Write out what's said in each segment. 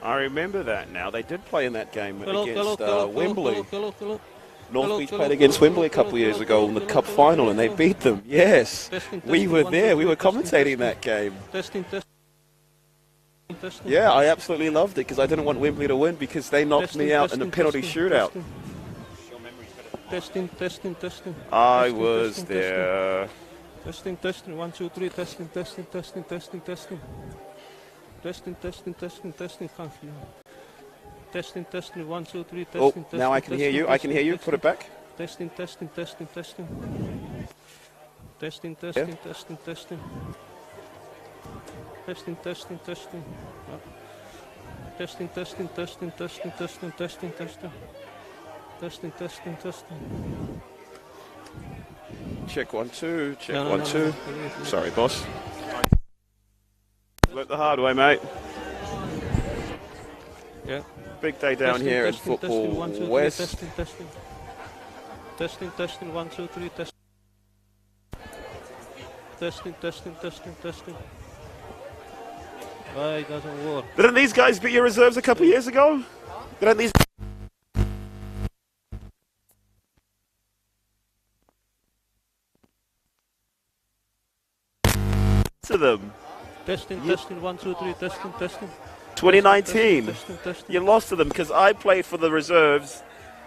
I remember that now. They did play in that game against Wembley. North Beach played against Wembley a couple of years ago in the cup final, and they beat them. Yes, we were there. We were commentating that game. Yeah, I absolutely loved it because I didn't want Wembley to win because they knocked me out in the penalty shootout. Testing. I was there. Testing. 1, 2, 3. Testing. Testing. Can't feel. Testing. 1, 2, 3. Testing. Oh, now I can hear you. I can hear you. Put it back. Testing. Testing. Testing. Check 1, 2. Check 1, 2. Sorry, boss. Learnt the hard way, mate. Yeah. Big day down here at Football 1, 2, 3, West. Testing. 1, 2, 3. Testing. Why it doesn't work? Didn't these guys beat your reserves a couple of years ago? Didn't these? To them. Testing. 1, 2, 3. Testing. 2019. Testing. You lost to them because I played for the reserves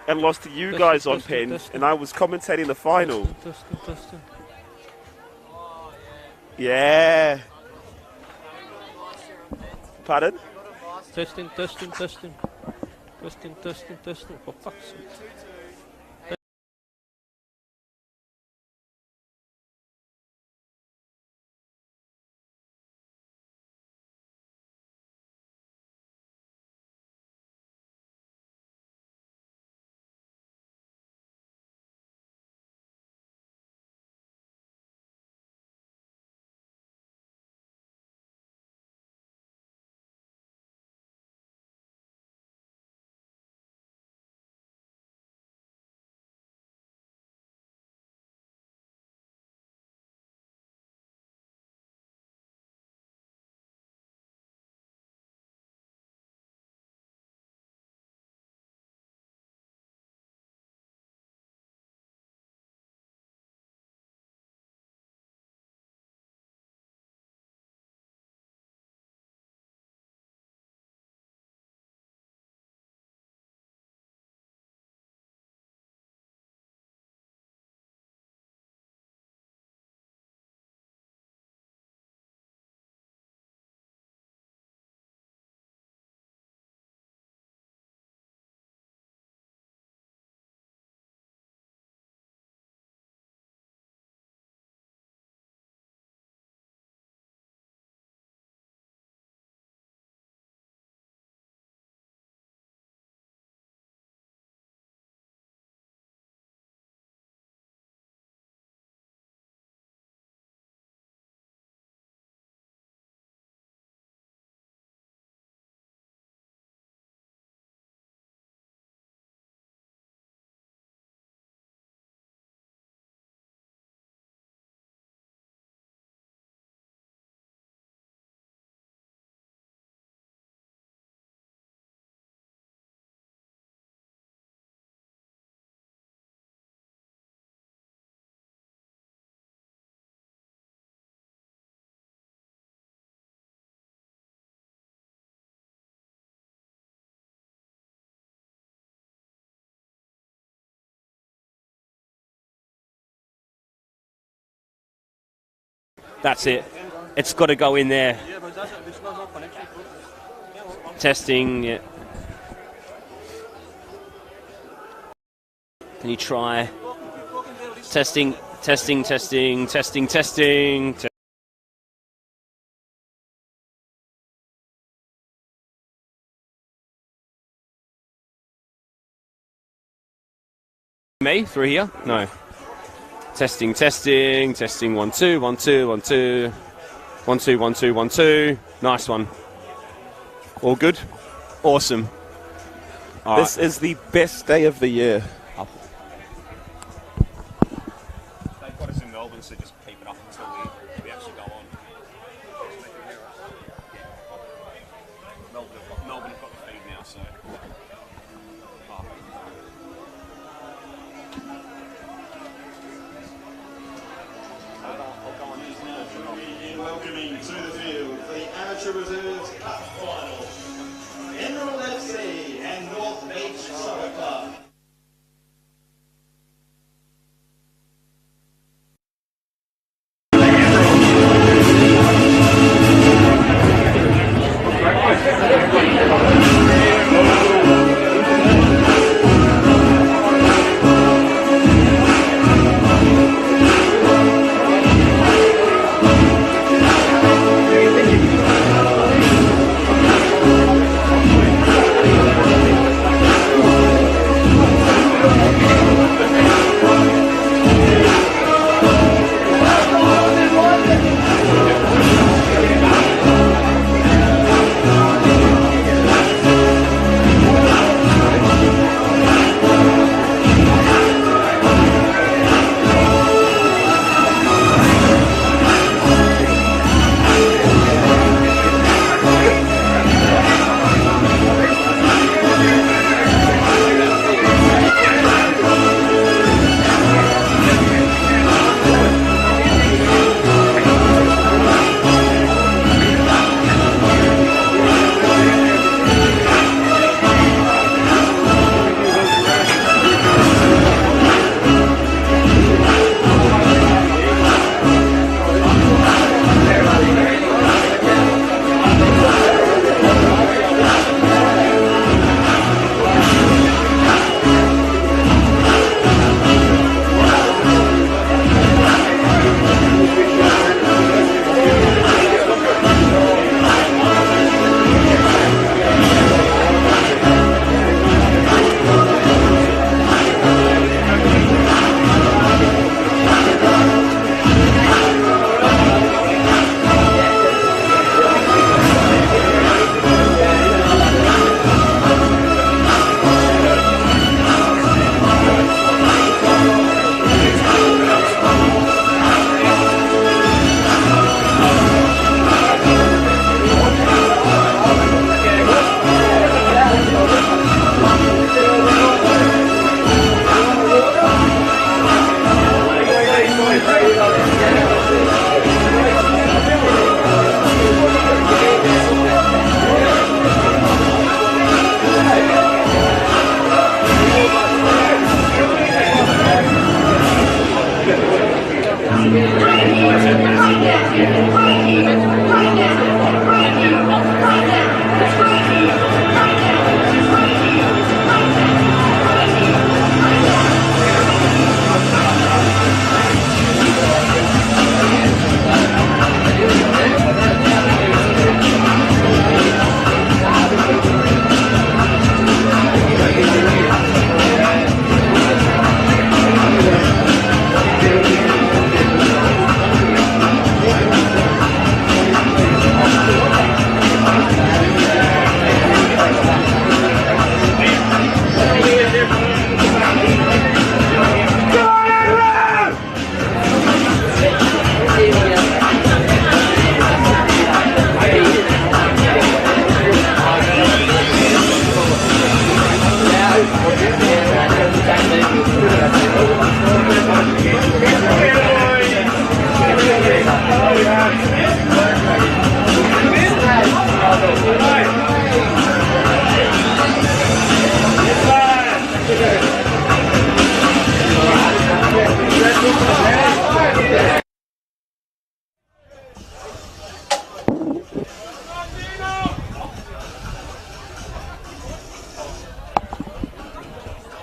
and lost to you guys on pens, and I was commentating the final. Testing. Yeah. Pardon? Testing. For fuck's sake. That's it. It's got to go in there. Testing. Yeah. Can you try? Testing. Me through here? No. Testing. 1, 2, 1, 2, 1, 2. 1, 2, 1, 2, 1, 2. Nice one. All good? Awesome. All this is the best day of the year. They've got us in Melbourne, so just keep it up until we actually go on. Melbourne have got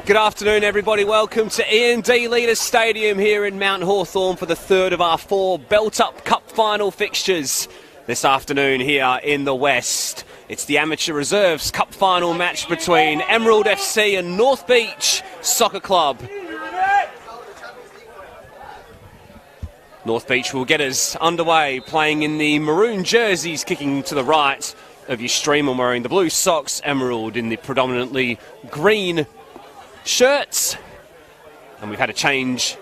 Good afternoon, everybody. Welcome to E&D Leaders Stadium here in Mount Hawthorn for the third of our four Belt-Up Cup final fixtures this afternoon here in the West. It's the Amateur Reserves Cup final match between Emerald FC and North Beach Soccer Club. North Beach will get us underway, playing in the maroon jerseys, kicking to the right of your stream and wearing the blue socks. Emerald in the predominantly green shirts. And we've had a change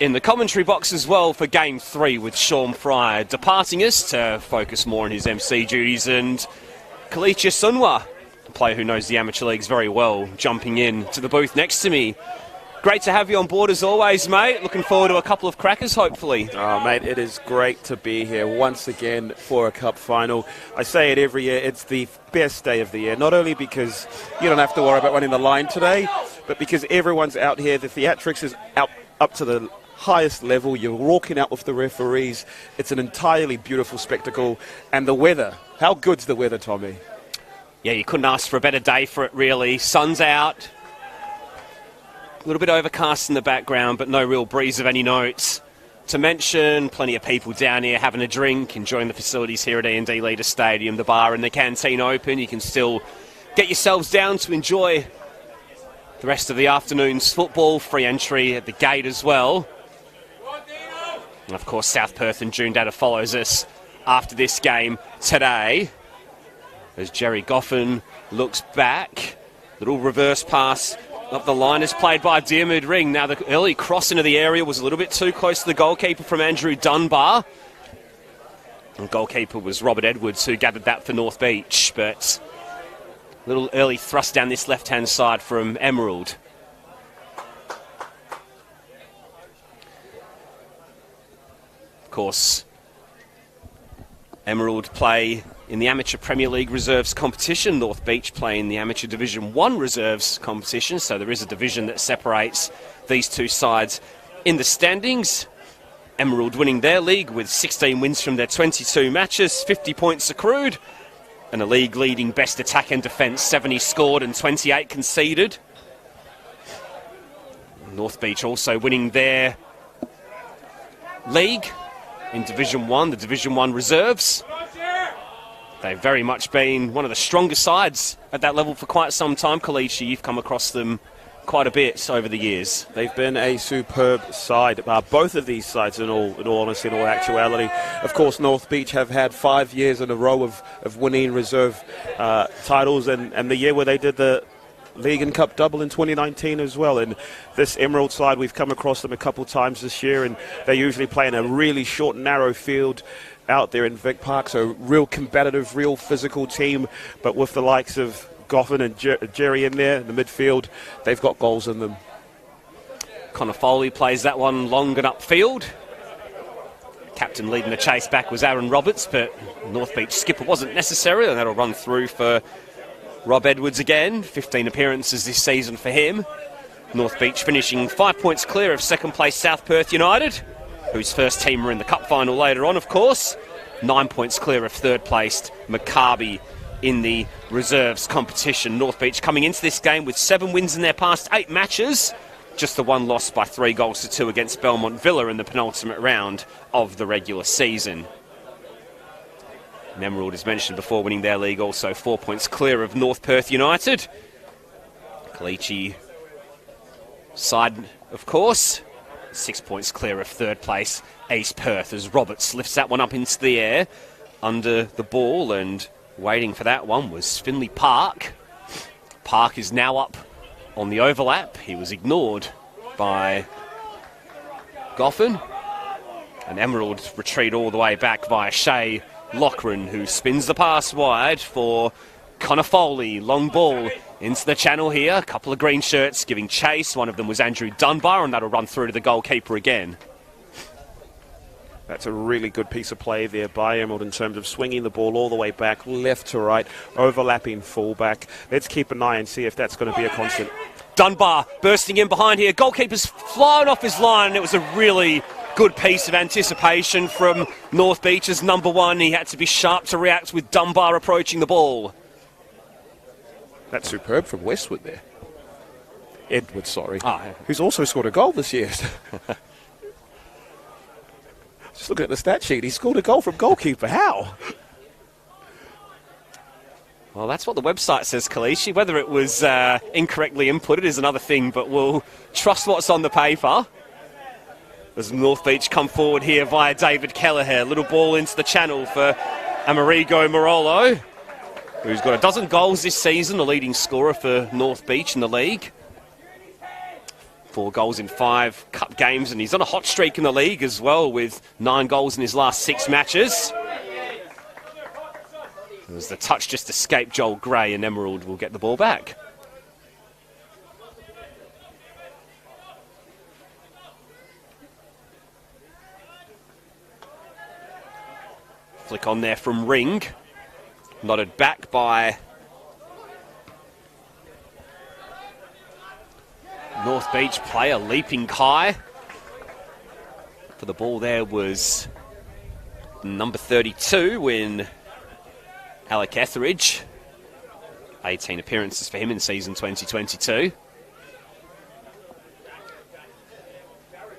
in the commentary box as well for Game 3, with Sean Fry departing us to focus more on his MC duties, and Kalicha Sunwa, a player who knows the amateur leagues very well, jumping in to the booth next to me. Great to have you on board as always, mate. Looking forward to a couple of crackers, hopefully. Oh, mate, it is great to be here once again for a cup final. I say it every year, it's the best day of the year, not only because you don't have to worry about running the line today, but because everyone's out here. The theatrics is out up to the highest level. You're walking out with the referees. It's an entirely beautiful spectacle. And the weather, how good's the weather, Tommy? Yeah, you couldn't ask for a better day for it, really. Sun's out. A little bit overcast in the background, but no real breeze of any note to mention. Plenty of people down here having a drink, enjoying the facilities here at E&D Leader Stadium. The bar and the canteen open. You can still get yourselves down to enjoy the rest of the afternoon's football. Free entry at the gate as well. And of course, South Perth and Joondalup follows us after this game today. As Jerry Goffin looks back, little reverse pass up the line is played by Diarmuid Ring. Now the early cross into the area was a little bit too close to the goalkeeper from Andrew Dunbar. The goalkeeper was Robert Edwards, who gathered that for North Beach, but a little early thrust down this left-hand side from Emerald. Of course, Emerald play in the Amateur Premier League Reserves competition. North Beach play in the Amateur Division 1 Reserves competition, so there is a division that separates these two sides in the standings. Emerald winning their league with 16 wins from their 22 matches, 50 points accrued, and a league-leading best attack and defence, 70 scored and 28 conceded. North Beach also winning their league in Division 1, the Division 1 Reserves. They've very much been one of the strongest sides at that level for quite some time. Kalichi, you've come across them quite a bit over the years. They've been a superb side, both of these sides in all honesty, in all actuality. Of course, North Beach have had 5 years in a row of winning reserve titles, and the year where they did the League and Cup double in 2019 as well. And this Emerald side, we've come across them a couple times this year, and they usually play in a really short, narrow field out there in Vic Park, so real competitive, real physical team, but with the likes of Goffin and Jerry in there in the midfield, they've got goals in them. Connor Foley plays that one long and upfield. Captain leading the chase back was Aaron Roberts, but North Beach skipper wasn't necessary, and that'll run through for Rob Edwards again. 15 appearances this season for him. North Beach finishing 5 points clear of second place South Perth United, whose first team are in the cup final later on, of course. 9 points clear of third placed Maccabi in the reserves competition. North Beach coming into this game with 7 wins in their past 8 matches. Just the one loss by 3-2 against Belmont Villa in the penultimate round of the regular season. Emerald, as mentioned before, winning their league, also 4 points clear of North Perth United. Kalichi side, of course, 6 points clear of third place East Perth, as Roberts lifts that one up into the air under the ball, and waiting for that one was Finley Park. Park is now up on the overlap. He was ignored by Goffin, and Emerald retreat all the way back via Shea Loughran, who spins the pass wide for Connor Foley. Long ball into the channel here. A couple of green shirts giving chase. One of them was Andrew Dunbar, and that'll run through to the goalkeeper again. That's a really good piece of play there by Emerald in terms of swinging the ball all the way back, left to right, overlapping fullback. Let's keep an eye and see if that's going to be a constant. Dunbar bursting in behind here. Goalkeeper's flying off his line, and it was a really good piece of anticipation from North Beach's number one. He had to be sharp to react with Dunbar approaching the ball. That's superb from Westwood there. Edwards, sorry. Yeah. Who's also scored a goal this year. Just looking at the stat sheet, he scored a goal from goalkeeper. How? Well, that's what the website says, Kalichi. Whether it was incorrectly inputted is another thing, but we'll trust what's on the paper. As North Beach come forward here via David Kelleher. Little ball into the channel for Amerigo Marolo, who's got 12 goals this season, the leading scorer for North Beach in the league. 4 goals in 5 cup games, and he's on a hot streak in the league as well, with 9 goals in his last 6 matches. As the touch just escaped Joel Gray, and Emerald will get the ball back. Flick on there from Ring. Nodded back by North Beach player, leaping high. For the ball there was number 32 in Alec Etheridge. 18 appearances for him in season 2022.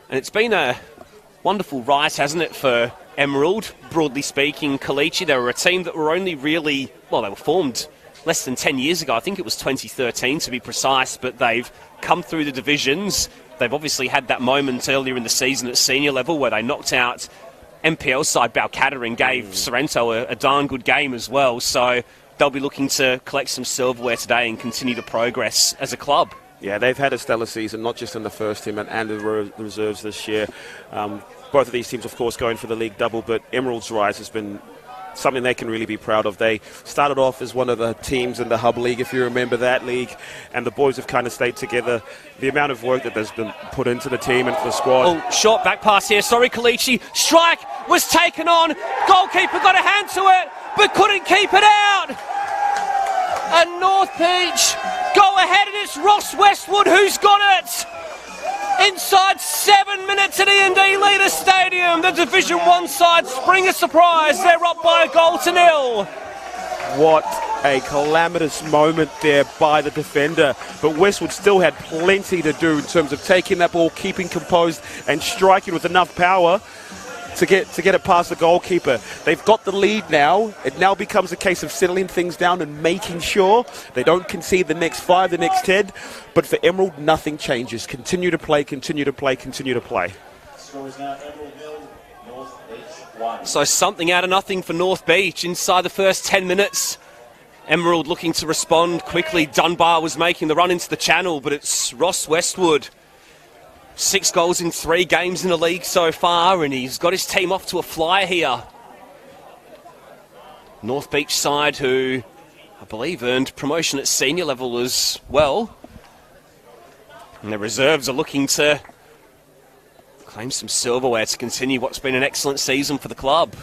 And it's been a wonderful rise, hasn't it, for Emerald, broadly speaking. Kalichi, they were a team that were only really, well, they were formed less than 10 years ago. I think it was 2013 to be precise, but they've come through the divisions. They've obviously had that moment earlier in the season at senior level where they knocked out MPL side Balcatta and gave Sorrento a darn good game as well. So they'll be looking to collect some silverware today and continue to progress as a club. Yeah, they've had a stellar season, not just in the first team and the reserves this year. Both of these teams, of course, going for the league double, but Emerald's rise has been something they can really be proud of. They started off as one of the teams in the Hub League, if you remember that league, and the boys have kind of stayed together. The amount of work that there's been put into the team and for the squad. Oh, short back pass here. Sorry, Kalichi. Strike was taken on. Goalkeeper got a hand to it, but couldn't keep it out. And North Beach go ahead, and it's Ross Westwood who's got it. Inside 7 minutes at E&D Leader Stadium, the Division 1 side spring a surprise. They're up by a goal to nil. What a calamitous moment there by the defender. But Westwood still had plenty to do in terms of taking that ball, keeping composed and striking with enough power to get it past the goalkeeper. They've got the lead now. It now becomes a case of settling things down and making sure they don't concede the next 5, the next 10. But for Emerald, nothing changes. Continue to play, continue to play, continue to play. So something out of nothing for North Beach inside the first 10 minutes. Emerald looking to respond quickly. Dunbar was making the run into the channel, but it's Ross Westwood. 6 goals in 3 games in the league so far, and he's got his team off to a flyer here. North Beach side, who I believe earned promotion at senior level as well. And the reserves are looking to claim some silverware to continue what's been an excellent season for the club.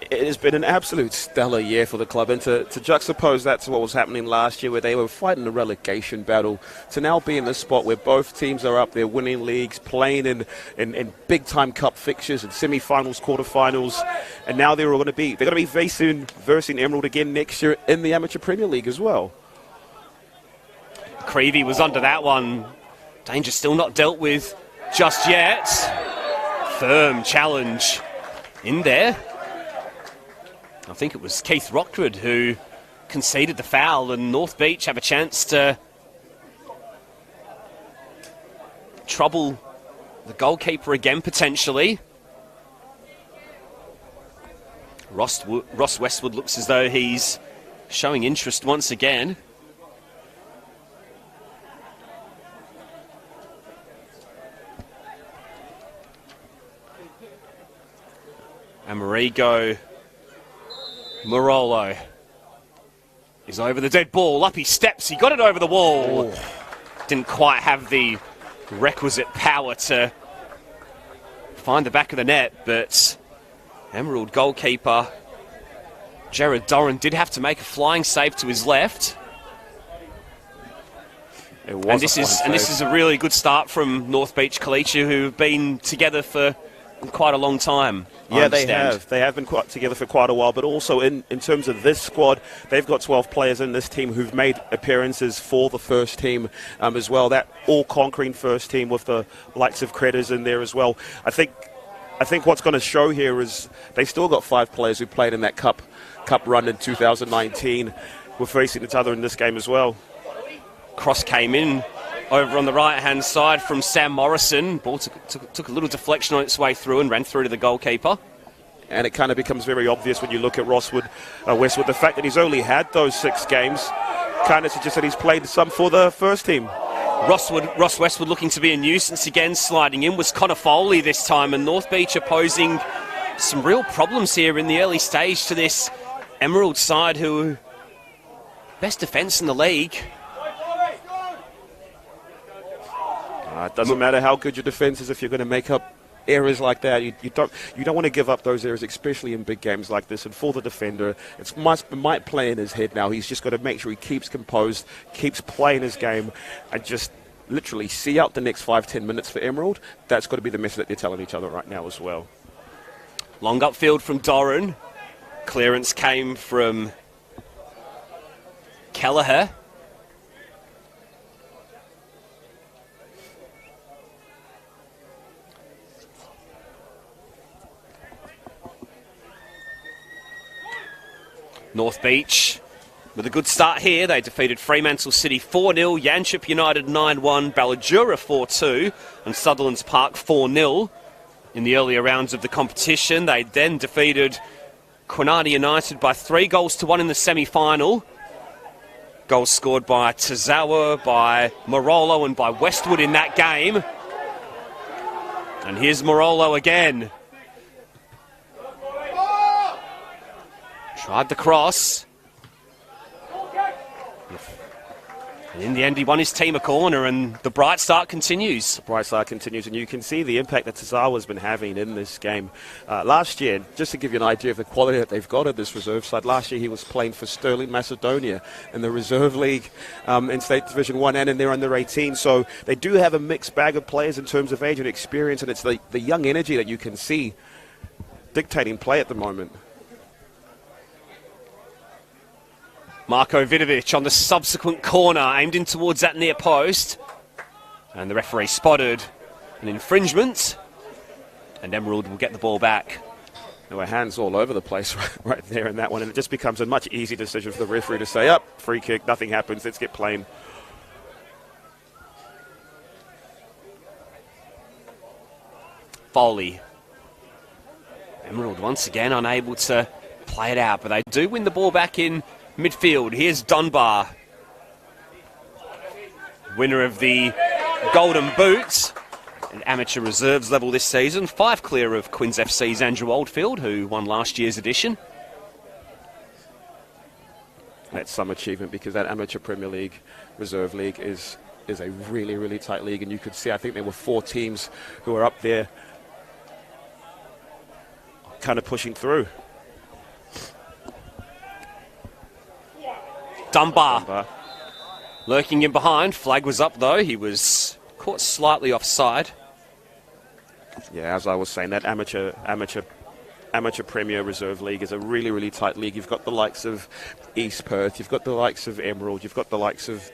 It has been an absolute stellar year for the club, and to juxtapose that to what was happening last year where they were fighting a relegation battle, to now be in this spot where both teams are up there winning leagues, playing in big-time cup fixtures and semi-finals, quarter-finals, and now they're going to be versing Emerald again next year in the Amateur Premier League as well. Creevy was under that one. Danger still not dealt with just yet. Firm challenge in there. I think it was Keith Rockwood who conceded the foul, and North Beach have a chance to trouble the goalkeeper again, potentially. Ross Westwood looks as though he's showing interest once again. Amerigo Morolo is over the dead ball. Up he steps. He got it over the wall. Didn't quite have the requisite power to find the back of the net, but Emerald goalkeeper Jared Doran did have to make a flying save to his left. And this is a really good start from North Beach Kalichi, who have been together for quite a long time. Yeah, they have. They have been together for quite a while, but also in terms of this squad, they've got 12 players in this team who've made appearances for the first team as well. That all-conquering first team with the likes of Cretters in there as well. I think what's going to show here is they still got 5 players who played in that cup run in 2019. We're facing each other in this game as well. Cross came in over on the right-hand side from Sam Morrison. Ball took a little deflection on its way through and ran through to the goalkeeper. And it kind of becomes very obvious when you look at Westwood. The fact that he's only had those 6 games kind of suggests that he's played some for the first team. Ross Westwood looking to be a nuisance again, sliding in was Connor Foley this time, and North Beach are posing some real problems here in the early stage to this Emerald side, who best defence in the league. It doesn't matter how good your defence is if you're going to make up errors like that. You don't want to give up those errors, especially in big games like this. And for the defender, it might play in his head now. He's just got to make sure he keeps composed, keeps playing his game, and just literally see out the next 5-10 minutes for Emerald. That's got to be the message that they're telling each other right now as well. Long upfield from Doran. Clearance came from Kelleher. North Beach with a good start here. They defeated Fremantle City 4-0, Yanchep United 9-1, Ballajura 4-2, and Sutherlands Park 4-0 in the earlier rounds of the competition. They then defeated Kwinana United by 3-1 in the semi-final. Goals scored by Tazawa, by Morolo, and by Westwood in that game. And here's Morolo again. Tried the cross. And in the end, he won his team a corner, and the bright start continues. The bright start continues, and you can see the impact that Tazawa's been having in this game. Last year, just to give you an idea of the quality that they've got at this reserve side, last year he was playing for Stirling Macedonia in the reserve league in State Division 1 and in their under 18. So they do have a mixed bag of players in terms of age and experience, and it's the young energy that you can see dictating play at the moment. Marko Vidovic on the subsequent corner, aimed in towards that near post. And the referee spotted an infringement. And Emerald will get the ball back. There were hands all over the place right there in that one. And it just becomes a much easier decision for the referee to say, up, free kick, nothing happens, let's get playing. Foley. Emerald once again unable to play it out, but they do win the ball back in midfield. Here's Dunbar, winner of the Golden Boot at amateur reserves level this season. 5 clear of Quins FC's Andrew Oldfield, who won last year's edition. That's some achievement, because that amateur Premier League reserve league is a really, really tight league, and you could see, I think there were 4 teams who were up there kind of pushing through. Dunbar lurking in behind. Flag was up though. He was caught slightly offside. Yeah, as I was saying, that amateur Premier Reserve League is a really, really tight league. You've got the likes of East Perth, you've got the likes of Emerald, you've got the likes of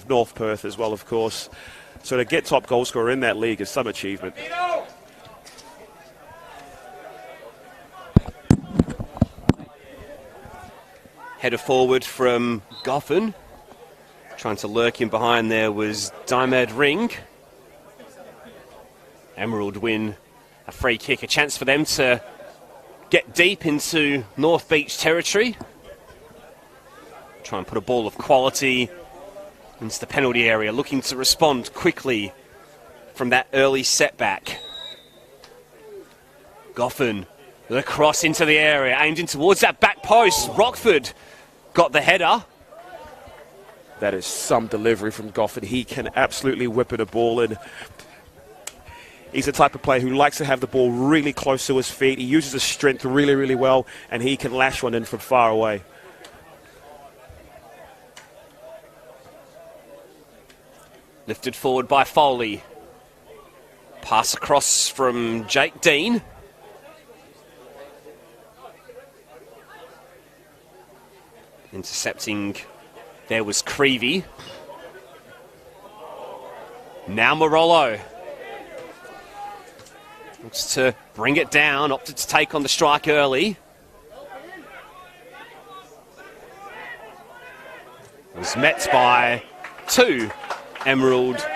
North Perth as well, of course. So to get top goal scorer in that league is some achievement. Header forward from Goffin. Trying to lurk in behind there was Dimed Ring. Emerald win a free kick, a chance for them to get deep into North Beach territory. Try and put a ball of quality into the penalty area, looking to respond quickly from that early setback. Goffin, the cross into the area, aimed in towards that back post. Rockford got the header. That is some delivery from Goffin. He can absolutely whip in a ball, and he's the type of player who likes to have the ball really close to his feet. He uses his strength really, really well, and he can lash one in from far away. Lifted forward by Foley. Pass across from Jake Dean. Intercepting, there was Creevy. Now Morolo looks to bring it down, opted to take on the strike early. Was met by 2 Emerald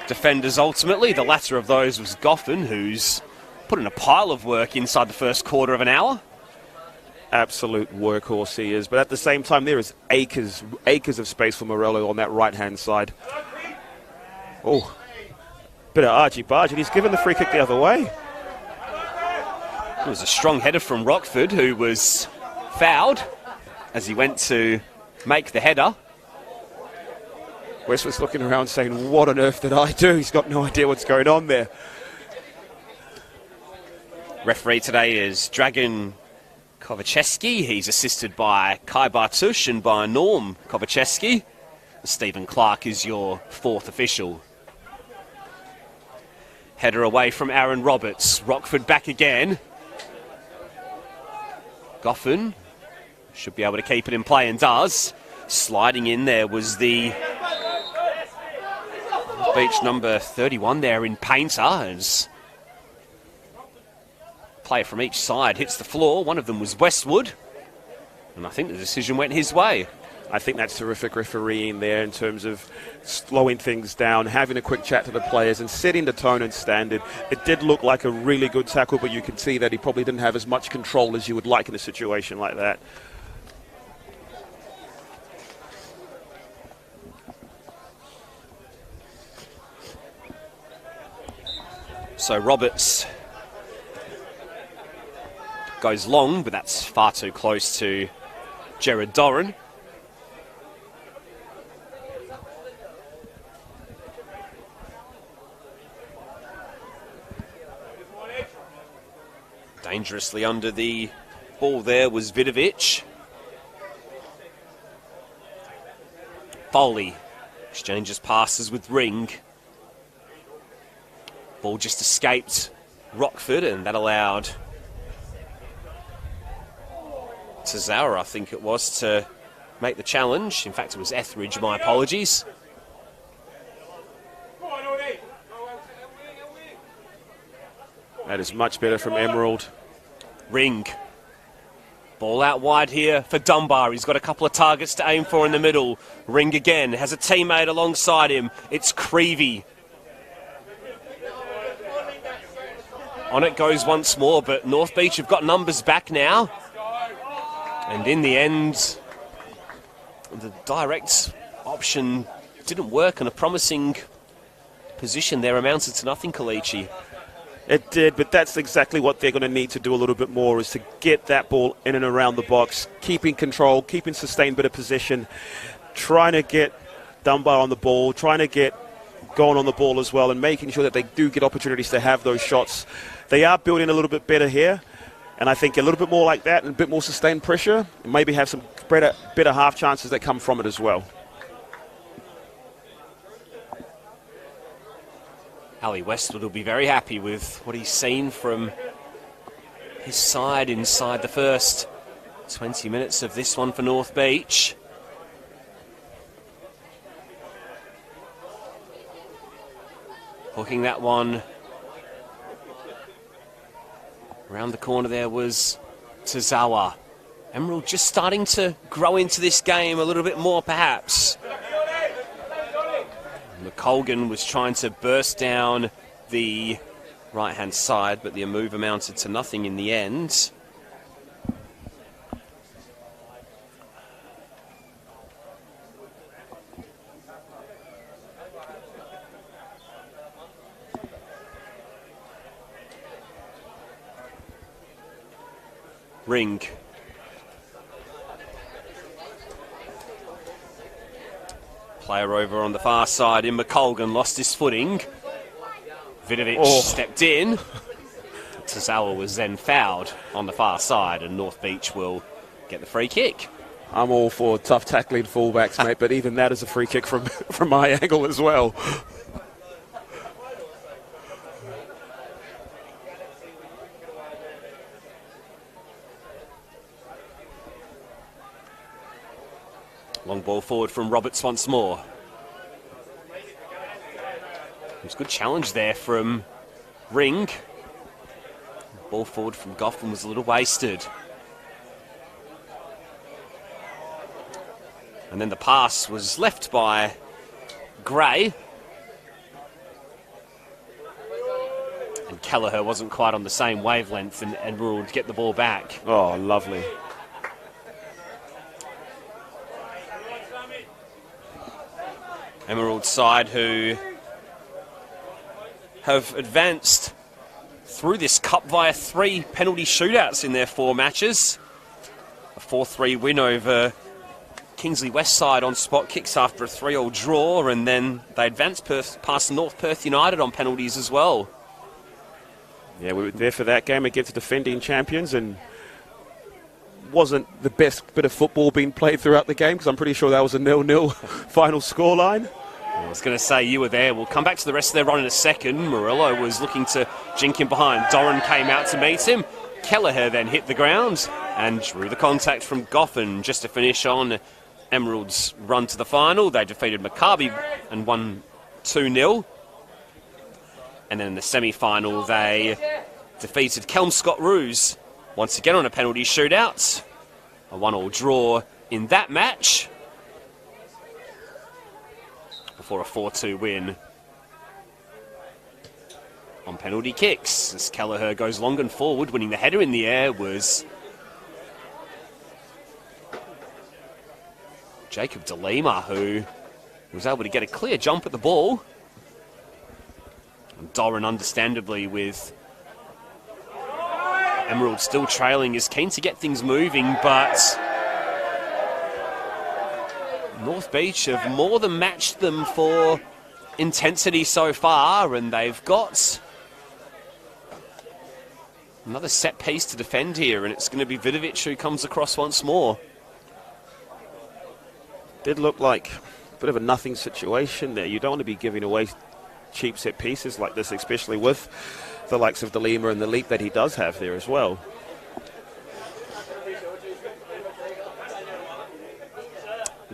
defenders ultimately. The latter of those was Goffin, who's put in a pile of work inside the first quarter of an hour. Absolute workhorse he is, but at the same time there is acres of space for Morello on that right hand side. Oh, bit of argy-bargy, and he's given the free kick the other way. It was a strong header from Rockford, who was fouled as he went to make the header. Westwood's looking around saying, what on earth did I do? He's got no idea what's going on there. Referee today is Dragon Kovaceski. He's assisted by Kai Bartush and by Norm Kovaceski. Stephen Clark is your 4th official. Header away from Aaron Roberts. Rockford back again. Goffin Should be able to keep it in play and does. Sliding in there was the Beach number 31 there in Painter, as player from each side hits the floor. One of them was Westwood, and I think the decision went his way. I think that's terrific refereeing there in terms of slowing things down, having a quick chat to the players and setting the tone and standard. It did look like a really good tackle, but you can see that he probably didn't have as much control as you would like in a situation like that. So Roberts goes long, but that's far too close to Jared Doran. Dangerously under the ball there was Vidovic. Foley exchanges passes with Ring. Ball just escaped Rockford, and that allowed Tazawa, I think it was, to make the challenge. In fact, it was Etheridge, my apologies. That is much better from Emerald. Ring. Ball out wide here for Dunbar. He's got a couple of targets to aim for in the middle. Ring again, has a teammate alongside him. It's Creevy. On it goes once more, but North Beach have got numbers back now. And in the end, the direct option didn't work, and a promising position there amounted to nothing, Kalichi. It did, but that's exactly what they're going to need to do a little bit more, is to get that ball in and around the box, keeping control, keeping sustained bit of possession, trying to get Dunbar on the ball, trying to get going on the ball as well, and making sure that they do get opportunities to have those shots. They are building a little bit better here, and I think a little bit more like that and a bit more sustained pressure, and maybe have some better half chances that come from it as well. Ali Westwood will be very happy with what he's seen from his side inside the first 20 minutes of this one for North Beach. Hooking that one around the corner there was Tazawa. Emerald just starting to grow into this game a little bit more, perhaps. McColgan was trying to burst down the right-hand side, but the move amounted to nothing in the end. Ring. Player over on the far side in McColgan lost his footing. Vidovic stepped in. Tazawa was then fouled on the far side, and North Beach will get the free kick. I'm all for tough tackling fullbacks, mate, but even that is a free kick from my angle as well. Long ball forward from Roberts once more. It was a good challenge there from Ring. Ball forward from Goffin was a little wasted. And then the pass was left by Gray. And Kelleher wasn't quite on the same wavelength and ruled to get the ball back. Oh, lovely. Emerald side, who have advanced through this cup via 3 penalty shootouts in their 4 matches. A 4-3 win over Kingsley Westside on spot kicks after a 3-3 draw, and then they advanced past North Perth United on penalties as well. Yeah, we were there for that game against the defending champions, and wasn't the best bit of football being played throughout the game, because I'm pretty sure that was a 0-0 final scoreline. I was going to say you were there. We'll come back to the rest of their run in a second. Murillo was looking to jink him behind. Doran came out to meet him. Kelleher then hit the ground and drew the contact from Goffin just to finish on Emerald's run to the final. They defeated Maccabi and won 2-0. And then in the semi-final, they defeated Kelmscott Roos once again on a penalty shootout. A 1-1 draw in that match before a 4-2 win on penalty kicks. As Kelleher goes long and forward, winning the header in the air was Jacob De Lima, who was able to get a clear jump at the ball. And Doran, understandably, with Emerald still trailing, is keen to get things moving, but North Beach have more than matched them for intensity so far, and they've got another set piece to defend here, and it's going to be Vidovic who comes across once more. Did look like a bit of a nothing situation there. You don't want to be giving away cheap set pieces like this, especially with the likes of De Lima and the leap that he does have there as well.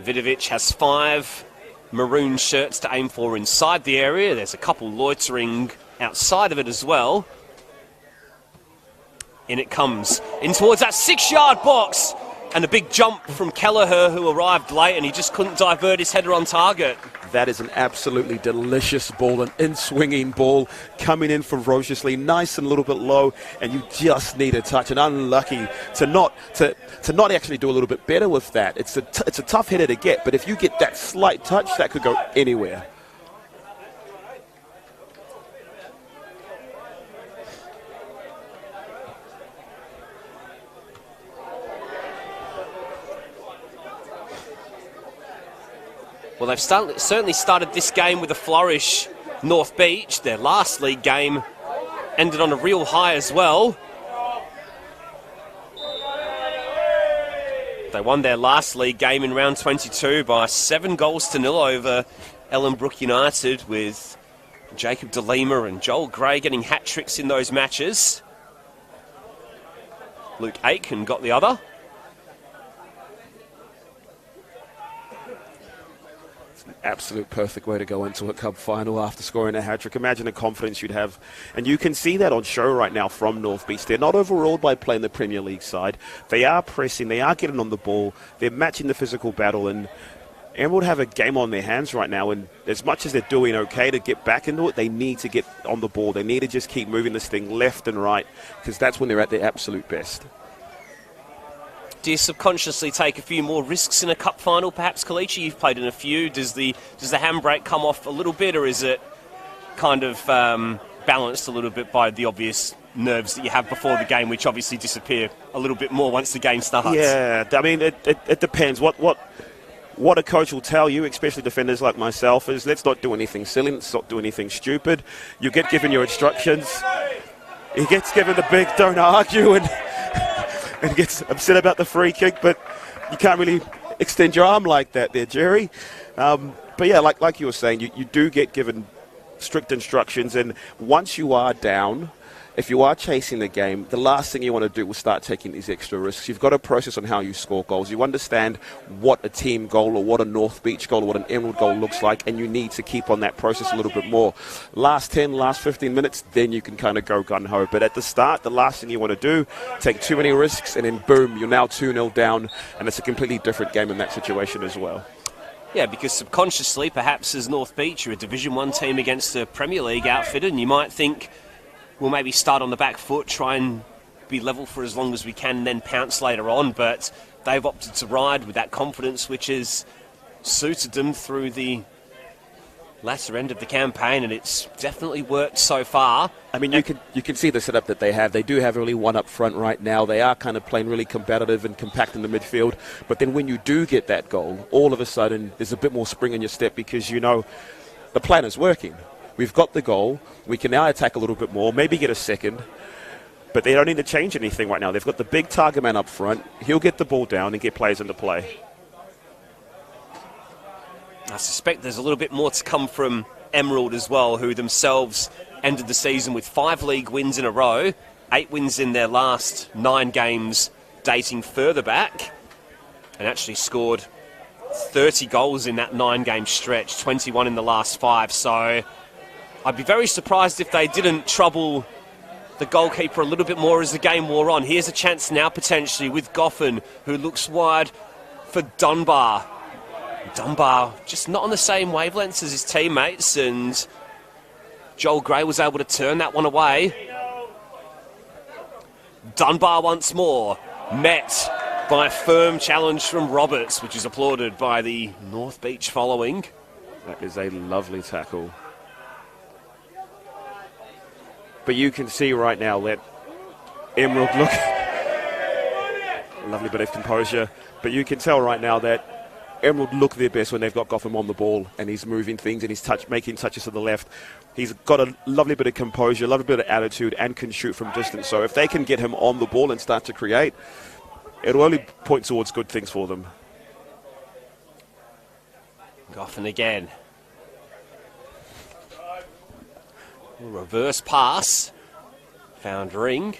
Vidovic has 5 maroon shirts to aim for inside the area. There's a couple loitering outside of it as well. In it comes, in towards that 6-yard box, and a big jump from Kelleher, who arrived late, and he just couldn't divert his header on target. That is an absolutely delicious ball, an in-swinging ball, coming in ferociously, nice and a little bit low, and you just need a touch. And unlucky to not actually do a little bit better with that. It's a tough header to get, but if you get that slight touch, that could go anywhere. Well, they've certainly started this game with a flourish. North Beach, their last league game, ended on a real high as well. They won their last league game in round 22 by 7-0 over Ellenbrook United, with Jacob De Lima and Joel Gray getting hat-tricks in those matches. Luke Aitken got the other. Absolute perfect way to go into a cup final after scoring a hat-trick. Imagine the confidence you'd have. And you can see that on show right now from North Beach. They're not overawed by playing the Premier League side. They are pressing. They are getting on the ball. They're matching the physical battle. And Emerald have a game on their hands right now. And as much as they're doing okay to get back into it, they need to get on the ball. They need to just keep moving this thing left and right, because that's when they're at their absolute best. Do you subconsciously take a few more risks in a cup final, perhaps, Kalichi? You've played in a few. Does the handbrake come off a little bit, or is it kind of balanced a little bit by the obvious nerves that you have before the game, which obviously disappear a little bit more once the game starts? Yeah, I mean, it depends. What a coach will tell you, especially defenders like myself, is let's not do anything silly, let's not do anything stupid. You get given your instructions. He gets given the big don't argue and gets upset about the free kick, but you can't really extend your arm like that there, Jerry. But yeah, like you were saying, you do get given strict instructions, and once you are down, if you are chasing the game, the last thing you want to do is start taking these extra risks. You've got a process on how you score goals. You understand what a team goal or what a North Beach goal or what an Emerald goal looks like, and you need to keep on that process a little bit more. Last 10, last 15 minutes, then you can kind of go gun-ho. But at the start, the last thing you want to do, take too many risks, and then boom, you're now 2-0 down, and it's a completely different game in that situation as well. Yeah, because subconsciously, perhaps as North Beach, you're a Division 1 team against a Premier League outfit, and you might think, we'll maybe start on the back foot, try and be level for as long as we can, and then pounce later on. But they've opted to ride with that confidence, which has suited them through the latter end of the campaign, and it's definitely worked so far. I mean, you can see the setup that they have. They do have really one up front right now. They are kind of playing really competitive and compact in the midfield. But then when you do get that goal, all of a sudden there's a bit more spring in your step, because you know the plan is working. We've got the goal. We can now attack a little bit more, maybe get a second. But they don't need to change anything right now. They've got the big target man up front. He'll get the ball down and get players into play. I suspect there's a little bit more to come from Emerald as well, who themselves ended the season with 5 league wins in a row. 8 wins in their last 9 games dating further back, and actually scored 30 goals in that 9-game stretch, 21 in the last 5. So I'd be very surprised if they didn't trouble the goalkeeper a little bit more as the game wore on. Here's a chance now potentially with Goffin, who looks wide for Dunbar. Dunbar just not on the same wavelengths as his teammates, and Joel Gray was able to turn that one away. Dunbar once more, met by a firm challenge from Roberts, which is applauded by the North Beach following. That is a lovely tackle. But you can see right now that Emerald look... lovely bit of composure. But you can tell right now that Emerald look their best when they've got Gotham on the ball and he's moving things and he's making touches to the left. He's got a lovely bit of composure, a lovely bit of attitude, and can shoot from distance. So if they can get him on the ball and start to create, it'll only point towards good things for them. Goffin again. Reverse pass. Found Ring.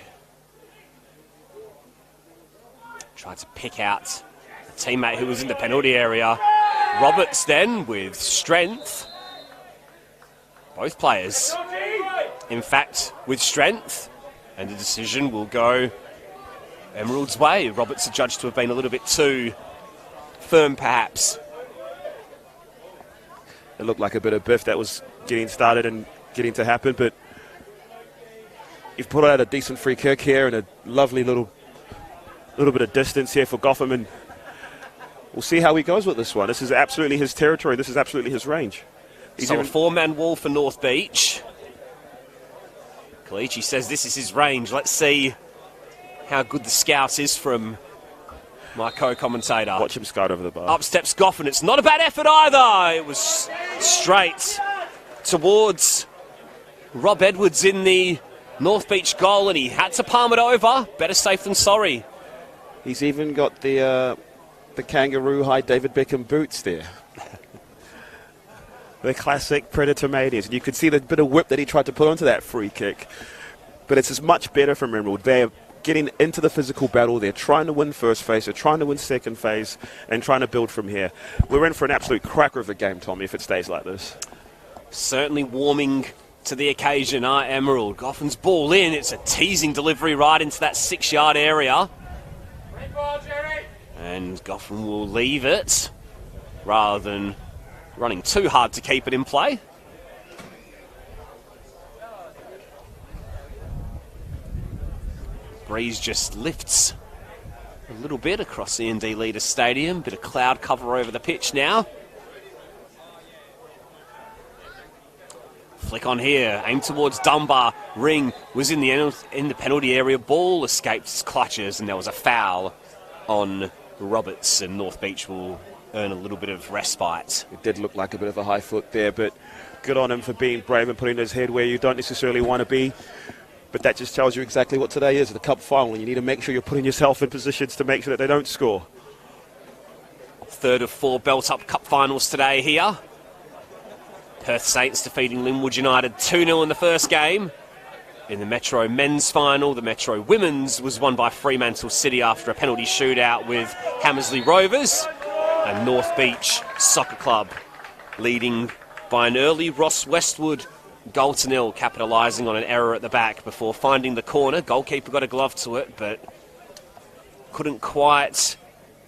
Tried to pick out a teammate who was in the penalty area. Roberts then with strength. Both players, in fact, with strength. And the decision will go Emerald's way. Roberts are judged to have been a little bit too firm, perhaps. It looked like a bit of biff that was getting started and getting to happen, but you've put out a decent free kick here and a lovely little bit of distance here for Gotham, and we'll see how he goes with this one. This is absolutely his territory. This is absolutely his range. So a 4-man wall for North Beach. Kalichi says this is his range. Let's see how good the scout is from my co-commentator. Watch him scout over the bar. Up steps Goffin. It's not a bad effort either. It was straight towards Rob Edwards in the North Beach goal, and he had to palm it over. Better safe than sorry. He's even got the kangaroo high David Beckham boots there. The classic Predator Manias. And you could see the bit of whip that he tried to put onto that free kick. But it's as much better from Emerald. They're getting into the physical battle. They're trying to win first phase. They're trying to win second phase and trying to build from here. We're in for an absolute cracker of a game, Tommy, if it stays like this. Certainly warming to the occasion, Emerald. Goffin's ball in. It's a teasing delivery right into that 6-yard area. And Goffin will leave it rather than running too hard to keep it in play. Breeze just lifts a little bit across E&D Leader Stadium. Bit of cloud cover over the pitch now. Flick on here, aim towards Dunbar. Ring was in the penalty area. Ball escaped his clutches, and there was a foul on Roberts, and North Beach will earn a little bit of respite. It did look like a bit of a high foot there, but good on him for being brave and putting his head where you don't necessarily want to be. But that just tells you exactly what today is, the cup final. You need to make sure you're putting yourself in positions to make sure that they don't score. Third of 4 belt-up cup finals today here. Perth Saints defeating Linwood United 2-0 in the first game. In the Metro men's final, the Metro women's was won by Fremantle City after a penalty shootout with Hammersley Rovers. And North Beach Soccer Club leading by an early Ross Westwood goal to nil, capitalising on an error at the back before finding the corner. Goalkeeper got a glove to it, but couldn't quite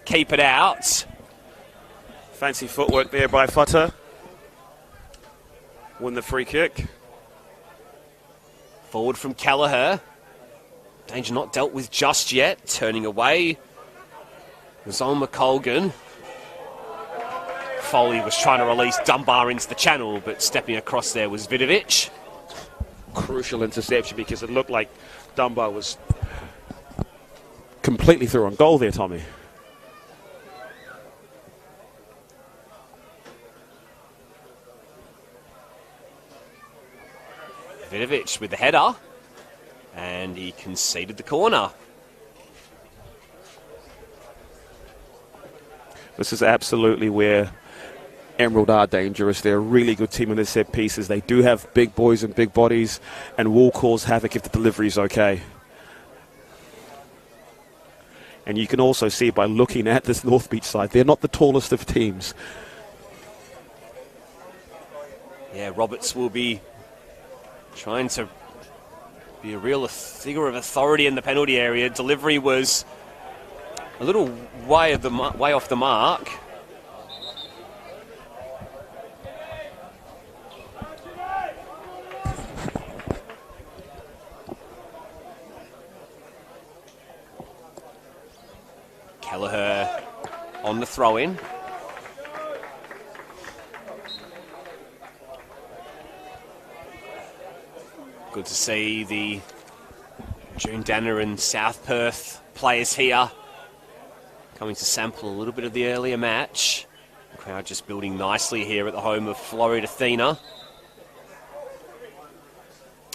keep it out. Fancy footwork there by Futta. Win the free kick. Forward from Kelleher. Danger not dealt with just yet. Turning away was on McColgan. Foley was trying to release Dunbar into the channel, but stepping across there was Vidovic. Crucial interception because it looked like Dunbar was completely through on goal there, Tommy. Vidovic with the header, and he conceded the corner. This is absolutely where Emerald are dangerous. They're a really good team in their set pieces. They do have big boys and big bodies and will cause havoc if the delivery is okay. And you can also see by looking at this North Beach side, they're not the tallest of teams. Yeah, Roberts will be trying to be a real figure of authority in the penalty area. Delivery was a little way off the mark. Kelleher on the throw-in. Good to see the Joondalup and South Perth players here coming to sample a little bit of the earlier match. The crowd just building nicely here at the home of Florida Athena.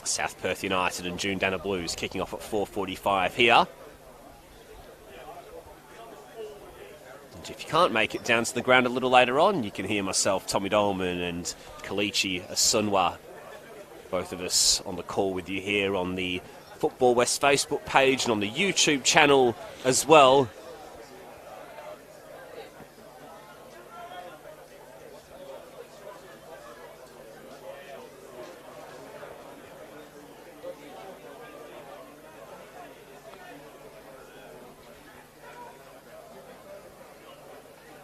South Perth United and Joondalup Blues kicking off at 4:45 here. And if you can't make it down to the ground a little later on, you can hear myself, Tommy Dolman, and Kalichi Asunwa, both of us on the call with you here on the Football West Facebook page and on the YouTube channel as well.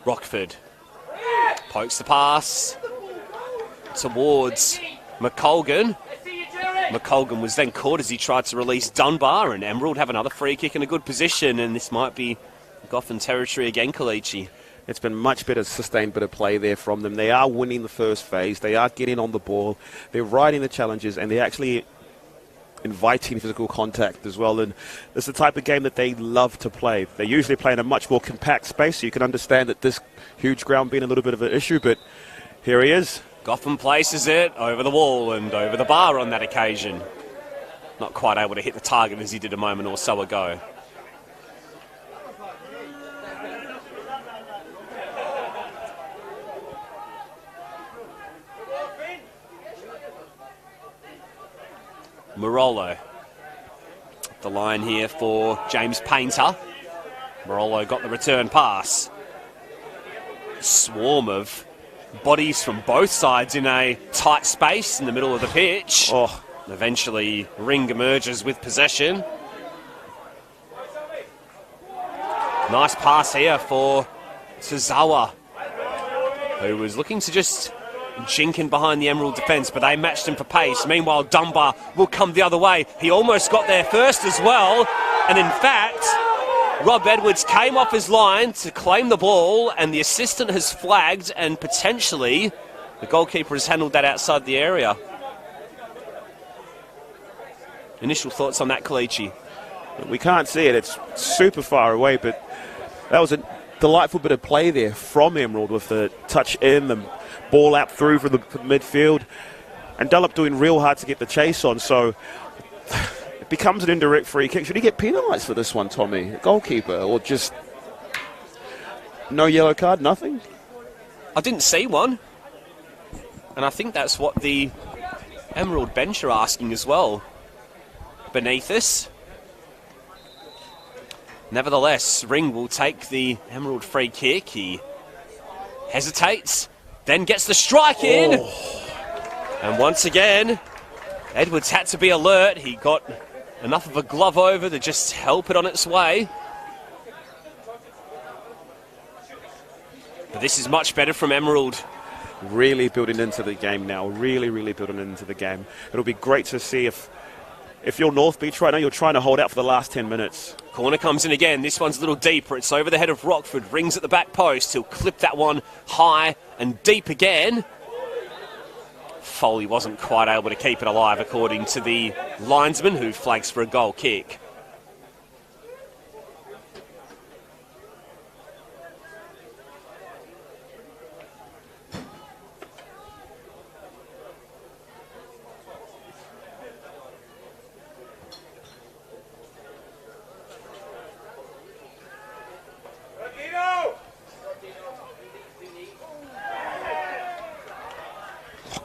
Rockford pokes the pass towards McColgan. McColgan was then caught as he tried to release Dunbar, and Emerald have another free kick in a good position, and this might be Goffin territory again, Kalichi. It's been much better, sustained bit of play there from them. They are winning the first phase. They are getting on the ball. They're riding the challenges, and they're actually inviting physical contact as well. And it's the type of game that they love to play. They usually play in a much more compact space, so you can understand that this huge ground being a little bit of an issue, but here he is. Goffin places it over the wall and over the bar on that occasion. Not quite able to hit the target as he did a moment or so ago. Marolo. The line here for James Painter. Marolo got the return pass. Swarm of bodies from both sides in a tight space in the middle of the pitch. Eventually, Ring emerges with possession. Nice pass here for Suzawa, who was looking to just jink in behind the Emerald defence, but they matched him for pace. Meanwhile, Dunbar will come the other way. He almost got there first as well. And in fact, Rob Edwards came off his line to claim the ball, and the assistant has flagged, and potentially the goalkeeper has handled that outside the area. Initial thoughts on that, Kalichi? We can't see it. It's super far away, but that was a delightful bit of play there from Emerald with the touch in, the ball out through from the midfield, and Dunlop doing real hard to get the chase on. So it becomes an indirect free kick. Should he get penalised for this one, Tommy? Goalkeeper, or just no yellow card, nothing? I didn't see one, and I think that's what the Emerald bench are asking as well. Beneath us. Nevertheless, Ring will take the Emerald free kick. He hesitates, then gets the strike in. And once again, Edwards had to be alert. He got enough of a glove over to just help it on its way. But this is much better from Emerald. Really building into the game now. Really building into the game. It'll be great to see if you're North Beach right now, you're trying to hold out for the last 10 minutes. Corner comes in again. This one's a little deeper. It's over the head of Rockford. Rings at the back post. He'll clip that one high and deep again. Foley wasn't quite able to keep it alive, according to the linesman, who flags for a goal kick.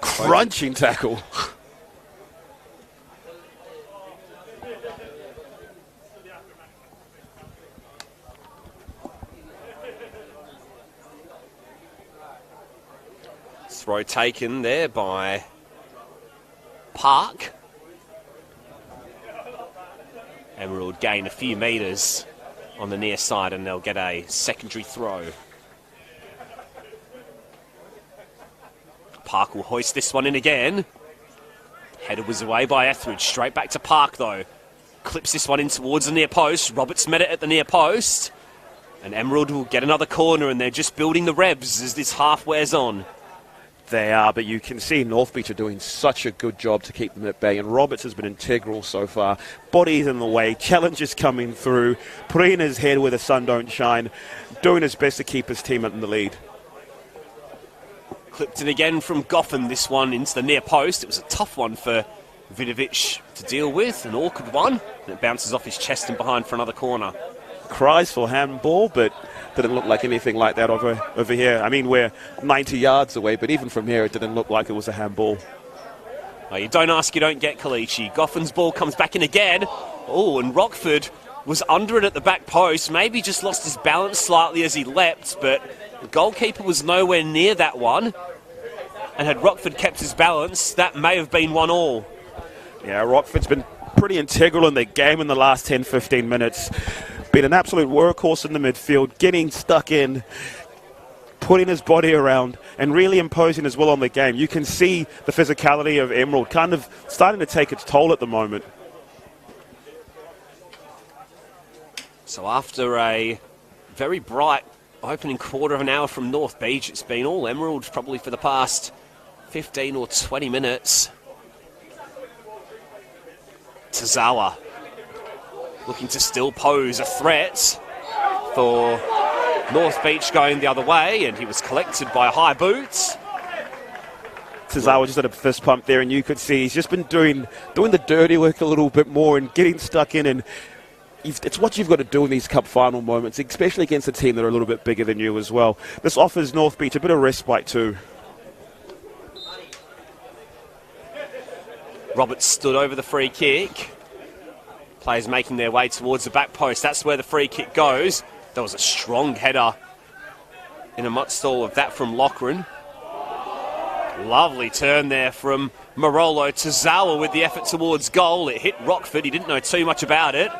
Crunching tackle. Throw taken there by Park. Emerald gain a few metres on the near side and they'll get a secondary throw. Park will hoist this one in again. Header was away by Etheridge. Straight back to Park though. Clips this one in towards the near post. Roberts met it at the near post. And Emerald will get another corner and they're just building the revs as this half wears on. They are, but you can see North Beach are doing such a good job to keep them at bay, and Roberts has been integral so far. Bodies in the way, challenges coming through, putting his head where the sun don't shine, doing his best to keep his team in the lead. Clipped in again from Goffin, this one into the near post. It was a tough one for Vidovic to deal with, an awkward one, and it bounces off his chest and behind for another corner. Cries for handball, but didn't look like anything like that over here. I mean, we're 90 yards away, but even from here, it didn't look like it was a handball. Well, you don't ask, you don't get, Kalichi. Goffin's ball comes back in again. Oh, and Rockford was under it at the back post. Maybe just lost his balance slightly as he leapt, but the goalkeeper was nowhere near that one. And had Rockford kept his balance, that may have been 1-1. Yeah, Rockford's been pretty integral in the game in the last 10-15 minutes. Been an absolute workhorse in the midfield, getting stuck in, putting his body around, and really imposing his will on the game. You can see the physicality of Emerald kind of starting to take its toll at the moment. So after a very bright opening quarter of an hour from North Beach, it's been all Emerald probably for the past 15 or 20 minutes. Tazawa looking to still pose a threat for North Beach going the other way, and he was collected by High Boots. Tazawa just had a fist pump there, and you could see he's just been doing the dirty work a little bit more and getting stuck in, and it's what you've got to do in these cup final moments, especially against a team that are a little bit bigger than you as well. This offers North Beach a bit of respite too. Roberts stood over the free kick. Players making their way towards the back post. That's where the free kick goes. There was a strong header in a mutt stall of that from Loughran. Lovely turn there from Marolo. Tazawa with the effort towards goal. It hit Rockford. He didn't know too much about it.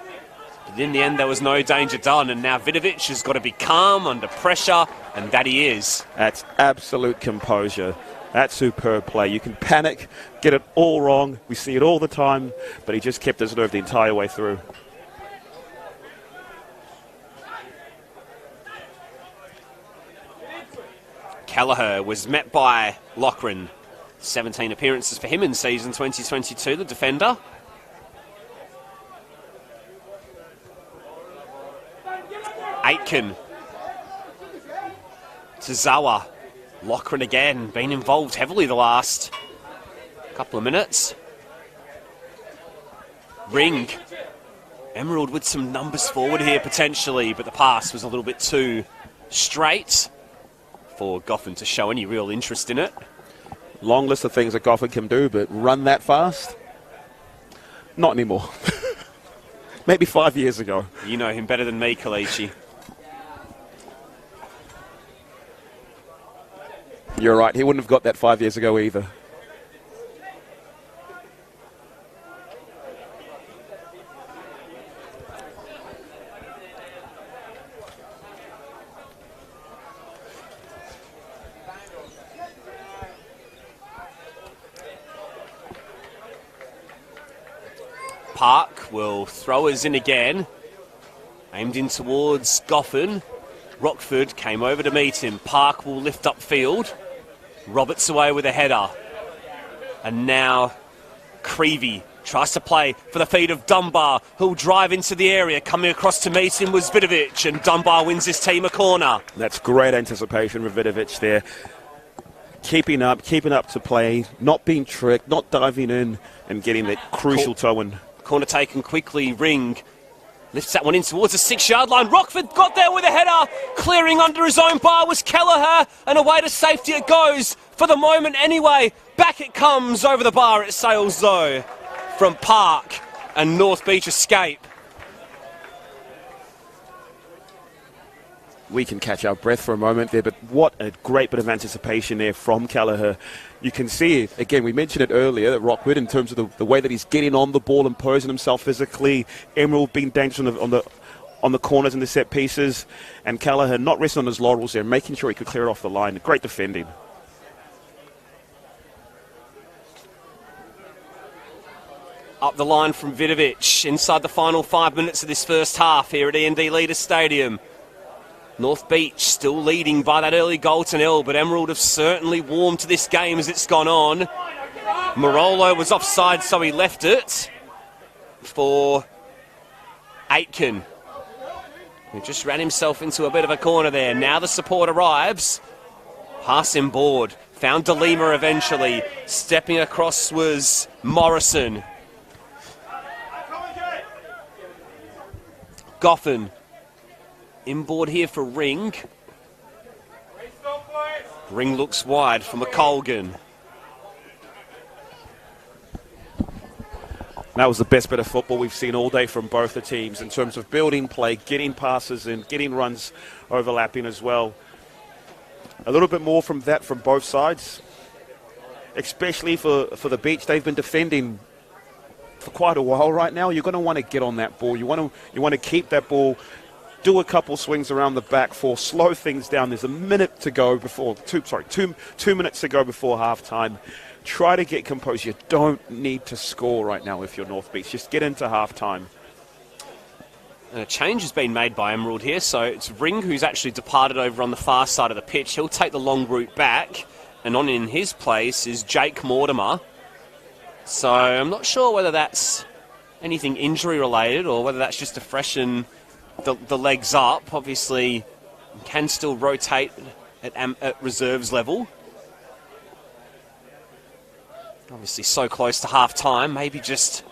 But in the end, there was no danger done. And now Vidovic has got to be calm under pressure, and that he is. That's absolute composure. That's superb play. You can panic, get it all wrong. We see it all the time, but he just kept his nerve the entire way through. Kelleher was met by Loughran. 17 appearances for him in season 2022, the defender. Aitken. Tazawa. Loughran again, been involved heavily the last couple of minutes. Ring. Emerald with some numbers forward here potentially, but the pass was a little bit too straight for Goffin to show any real interest in it. Long list of things that Goffin can do, but run that fast? Not anymore. Maybe 5 years ago. You know him better than me, Kalichi. You're right, he wouldn't have got that 5 years ago either. Park will throw us in again. Aimed in towards Goffin. Rockford came over to meet him. Park will lift upfield. Roberts away with a header. And now Creevy tries to play for the feet of Dunbar, who'll drive into the area. Coming across to meet him was Vidovic, and Dunbar wins his team a corner. That's great anticipation with Vidovic there. Keeping up to play, not being tricked, not diving in, and getting that crucial toe in. Corner taken quickly. Ring lifts that one in towards the 6-yard line. Rockford got there with a header. Clearing under his own bar was Kelleher, and away to safety it goes. For the moment anyway. Back it comes over the bar. It sails though from Park, and North Beach escape. we can catch our breath for a moment there, but what a great bit of anticipation there from Kelleher. You can see, again, we mentioned it earlier, that Rockwood, in terms of the way that he's getting on the ball and posing himself physically. Emerald being dangerous on the corners and the set pieces, and Kelleher not resting on his laurels there, making sure he could clear it off the line. Great defending. Up the line from Vidovic inside the final 5 minutes of this first half here at E&D Leaders Stadium. North Beach still leading by that early goal to nil, but Emerald have certainly warmed to this game as it's gone on. Marolo was offside, so he left it for Aitken, who just ran himself into a bit of a corner there. Now the support arrives. Pass in board. Found De Lima eventually. Stepping across was Morrison. Goffin. Inboard here for Ring. Ring looks wide for McColgan. That was the best bit of football we've seen all day from both the teams in terms of building play, getting passes and getting runs overlapping as well. A little bit more from that from both sides, especially for the Beach. They've been defending for quite a while right now. You're going to want to get on that ball. You want to keep that ball, do a couple swings around the back four, slow things down. There's a minute to go before, 2 minutes to go before halftime. Try to get composed. You don't need to score right now if you're North Beach. Just get into halftime. A change has been made by Emerald here, so it's Ring who's actually departed over on the far side of the pitch. He'll take the long route back, and on in his place is Jake Mortimer. So I'm not sure whether that's anything injury related or whether that's just to freshen the legs up. Obviously, can still rotate at reserves level. Obviously so close to half-time, maybe just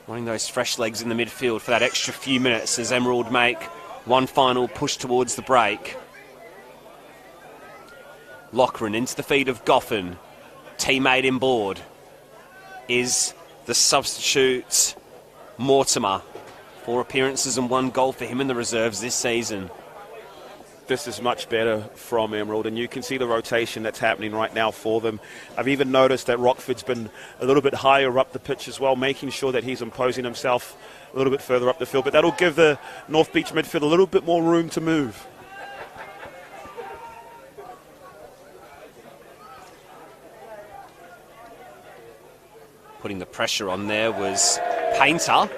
wanting those fresh legs in the midfield for that extra few minutes as Emerald make one final push towards the break. Loughran into the feet of Goffin. Teammate inboard is the substitute Mortimer. 4 appearances and 1 goal for him in the reserves this season. This is much better from Emerald, and you can see the rotation that's happening right now for them. I've even noticed that Rockford's been a little bit higher up the pitch as well, making sure that he's imposing himself a little bit further up the field. But that'll give the North Beach midfield a little bit more room to move. Putting the pressure on there was Painter,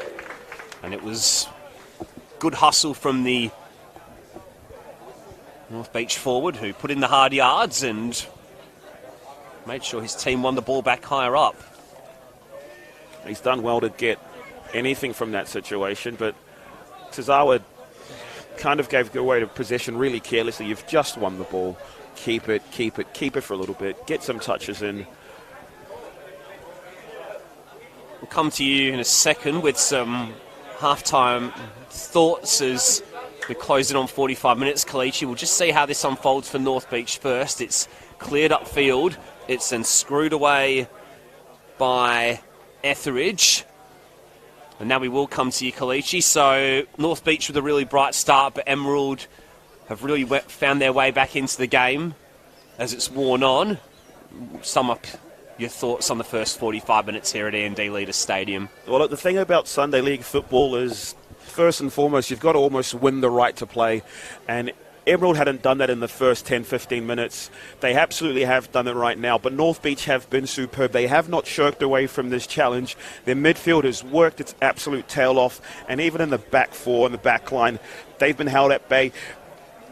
and it was good hustle from the North Beach forward who put in the hard yards and made sure his team won the ball back higher up. He's done well to get anything from that situation, but Tozawa kind of gave away to possession really carelessly. You've just won the ball. Keep it for a little bit. Get some touches in. We'll come to you in a second with some halftime thoughts as we close it on 45 minutes, Kalichi. We'll just see how this unfolds for North Beach first. It's cleared up field. It's then screwed away by Etheridge. And now we will come to you, Kalichi. So North Beach with a really bright start, but Emerald have really found their way back into the game as it's worn on. Sum up your thoughts on the first 45 minutes here at E&D Leaders Stadium. Well, the thing about Sunday League football is, first and foremost, you've got to almost win the right to play. And Emerald hadn't done that in the first 10, 15 minutes. They absolutely have done it right now. But North Beach have been superb. They have not shirked away from this challenge. Their midfield has worked its absolute tail off. And even in the back four and the back line, they've been held at bay.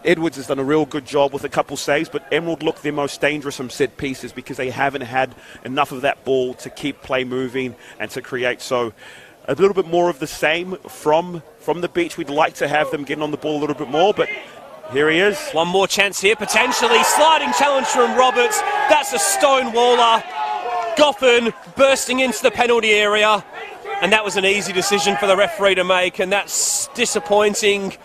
Edwards has done a real good job with a couple saves, but Emerald look their most dangerous from set pieces because they haven't had enough of that ball to keep play moving and to create. So a little bit more of the same from the Beach. We'd like to have them getting on the ball a little bit more, but here he is. One more chance here, potentially. Sliding challenge from Roberts. That's a stonewaller. Goffin bursting into the penalty area. And that was an easy decision for the referee to make, and that's disappointing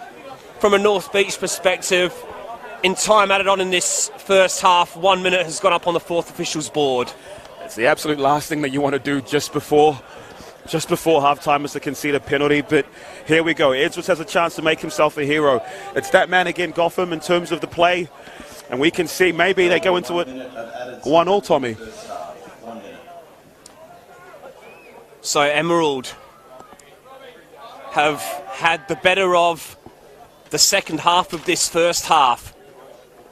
from a North Beach perspective. In time added on in this first half, 1 minute has gone up on the fourth official's board. It's the absolute last thing that you want to do just before just before half-time was to concede a penalty, but here we go. Edwards has a chance to make himself a hero. It's that man again, Gotham, in terms of the play, and we can see maybe they go into it 1-1, Tommy. So Emerald have had the better of the second half of this first half,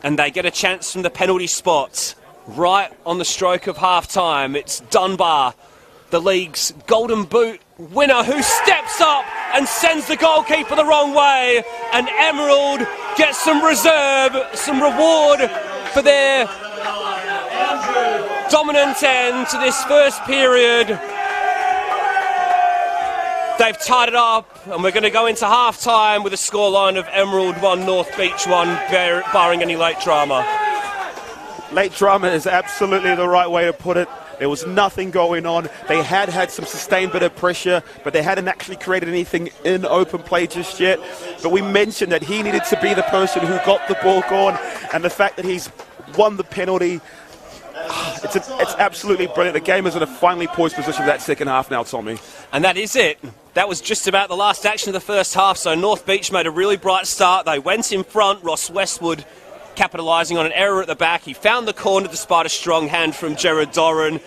and they get a chance from the penalty spots right on the stroke of half-time. It's Dunbar, the league's Golden Boot winner, who steps up and sends the goalkeeper the wrong way, and Emerald gets some reserve, some reward for their dominant end to this first period. They've tied it up, and we're going to go into half-time with a scoreline of Emerald 1, North Beach 1, barring any late drama. Late drama is absolutely the right way to put it. There was nothing going on. They had some sustained bit of pressure, but they hadn't actually created anything in open play just yet. But we mentioned that he needed to be the person who got the ball gone, and the fact that he's won the penalty, it's absolutely brilliant. The game is in a finely poised position for that second half now, Tommy. And that is it. That was just about the last action of the first half, so North Beach made a really bright start. They went in front. Ross Westwood capitalising on an error at the back. He found the corner despite a strong hand from Gerard Doran.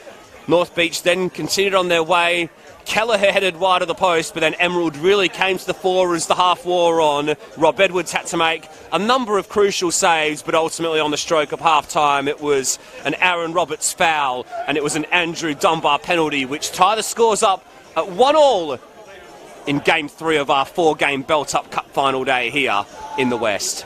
North Beach then continued on their way. Kelleher headed wide of the post, but then Emerald really came to the fore as the half wore on. Rob Edwards had to make a number of crucial saves, but ultimately on the stroke of half-time it was an Aaron Roberts foul, and it was an Andrew Dunbar penalty, which tie the scores up at 1-1 in Game 3 of our 4-game Belt-Up Cup final day here in the West.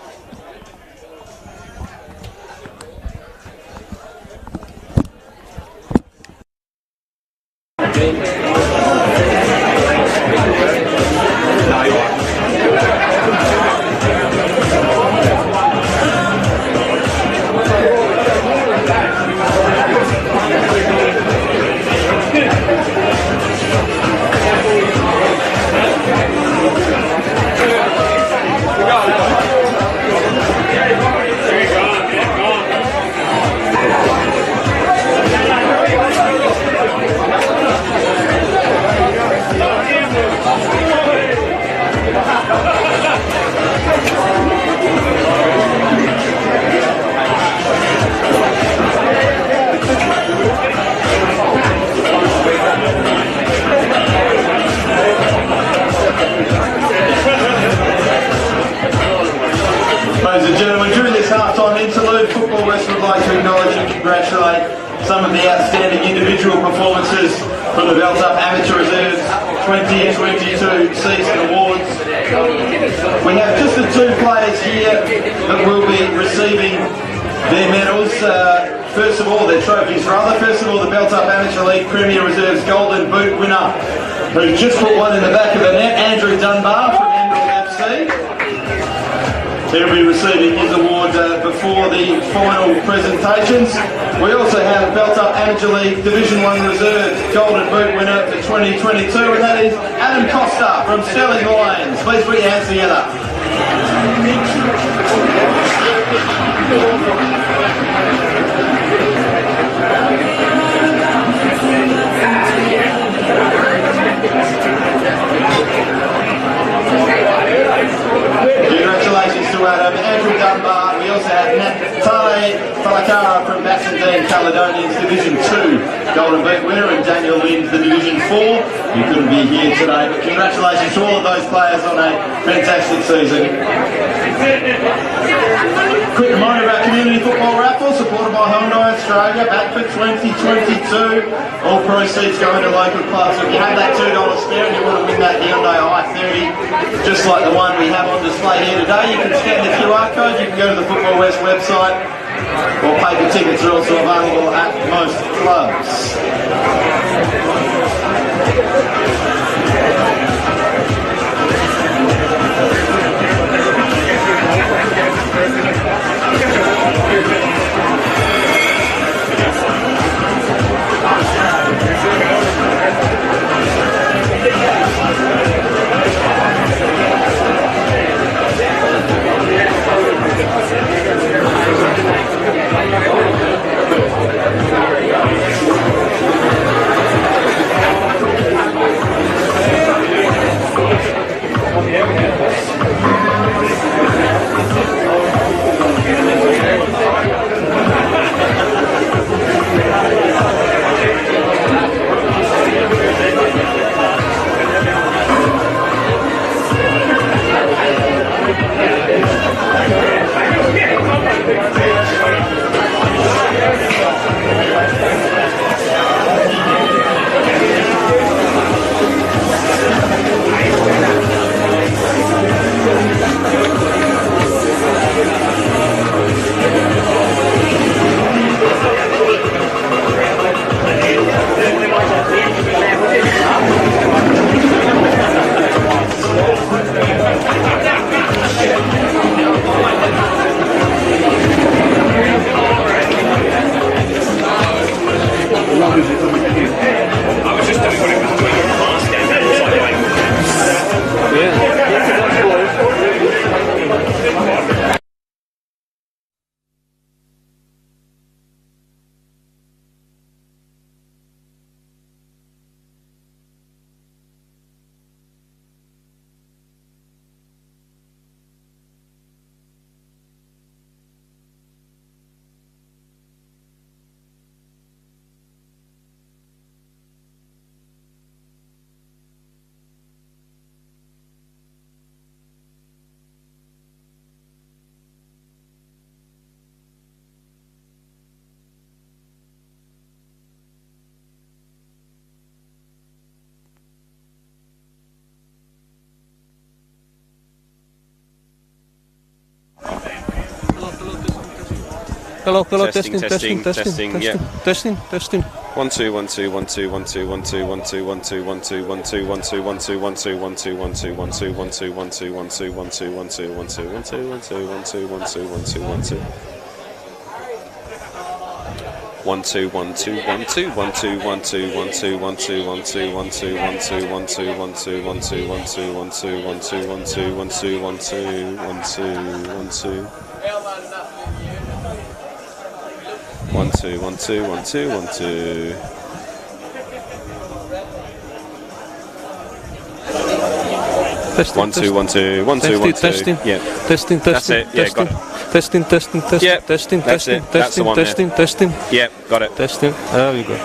Ladies and gentlemen, during this half-time interlude, Football West would like to acknowledge and congratulate some of the outstanding individual performances from the Belt-Up Amateur Reserves 2022 season awards. We have just the two players here that will be receiving their medals. First of all, their trophies rather. First of all, the Belt-Up Amateur League Premier Reserves Golden Boot winner, who just put one in the back of the net, Andrew Dunbar from Emerald FC. He'll be receiving his award before the final presentations. We also have Belt-Up Amateur League Division 1 Reserve Golden Boot winner for 2022, and that is Adam Costa from Sterling Lions. Please put your hands together. Congratulations to Adam. Andrew Dunbar. We also have Natale Falakara from Bassendean Caledonians Division 2 Golden Boot winner, and Daniel Lind, the Division 4. You couldn't be here today, but congratulations to all of those players on a fantastic season. Quick reminder of our community football raffle supported by Hyundai Australia, back for 2022. All proceeds going to local clubs. So if you have that $2 spare and you want to win that Hyundai i30, just like the one we have on display here today, you can scan the QR code, you can go to the Football West website, or paper tickets are also available at most clubs. Hello, Testing, yeah. Testing. 1 2 1 2 1 2 1 2 1 2 1 2 1 2 1 2 1 2 1 2 1 2 1 2 1 2 1 2 1 2 1 2 1 2 1 2 1 2 1 2 1 2 1 2 1 2 1 2 1 2 1 2 1 2 1 2 1 2 1 2 1 2 1 2 1 2 1 2 1 2 1 2 1 2 1 2 1 2 1 2 1 2 1 2 1 2 1 2 1 2 1 2 1 2 1 2 1 2 1 2 1 2 1 2 1 2 Testing. 1 2 1 2 1 2 1 2 Testing. yeah Testing. That's it. Yeah, got it. Testing. Yeah, Testing. that's it. That's the one there. Testing. yeah got it Testing. There we go.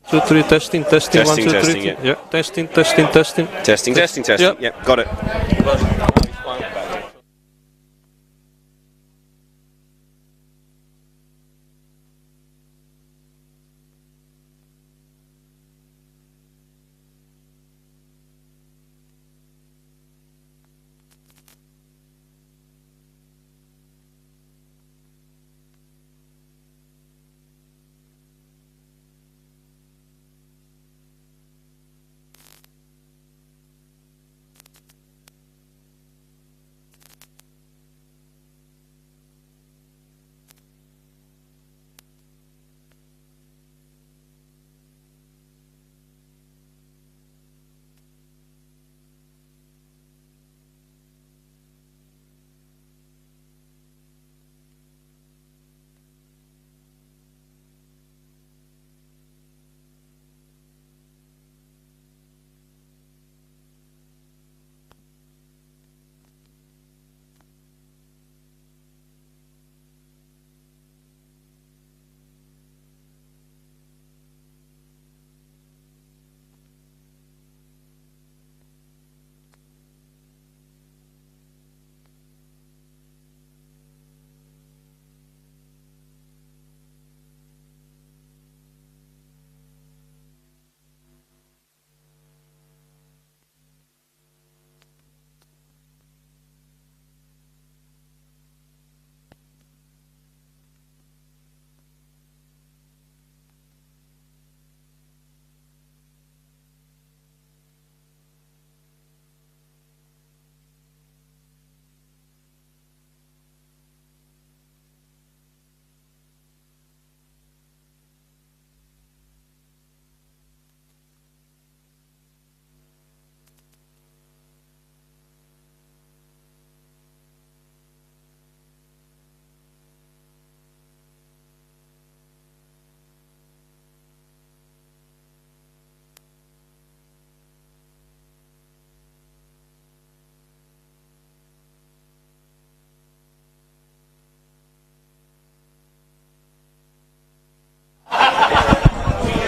2 3 testing. 1 2 3. Yeah. Testing. testing Yep. yeah got it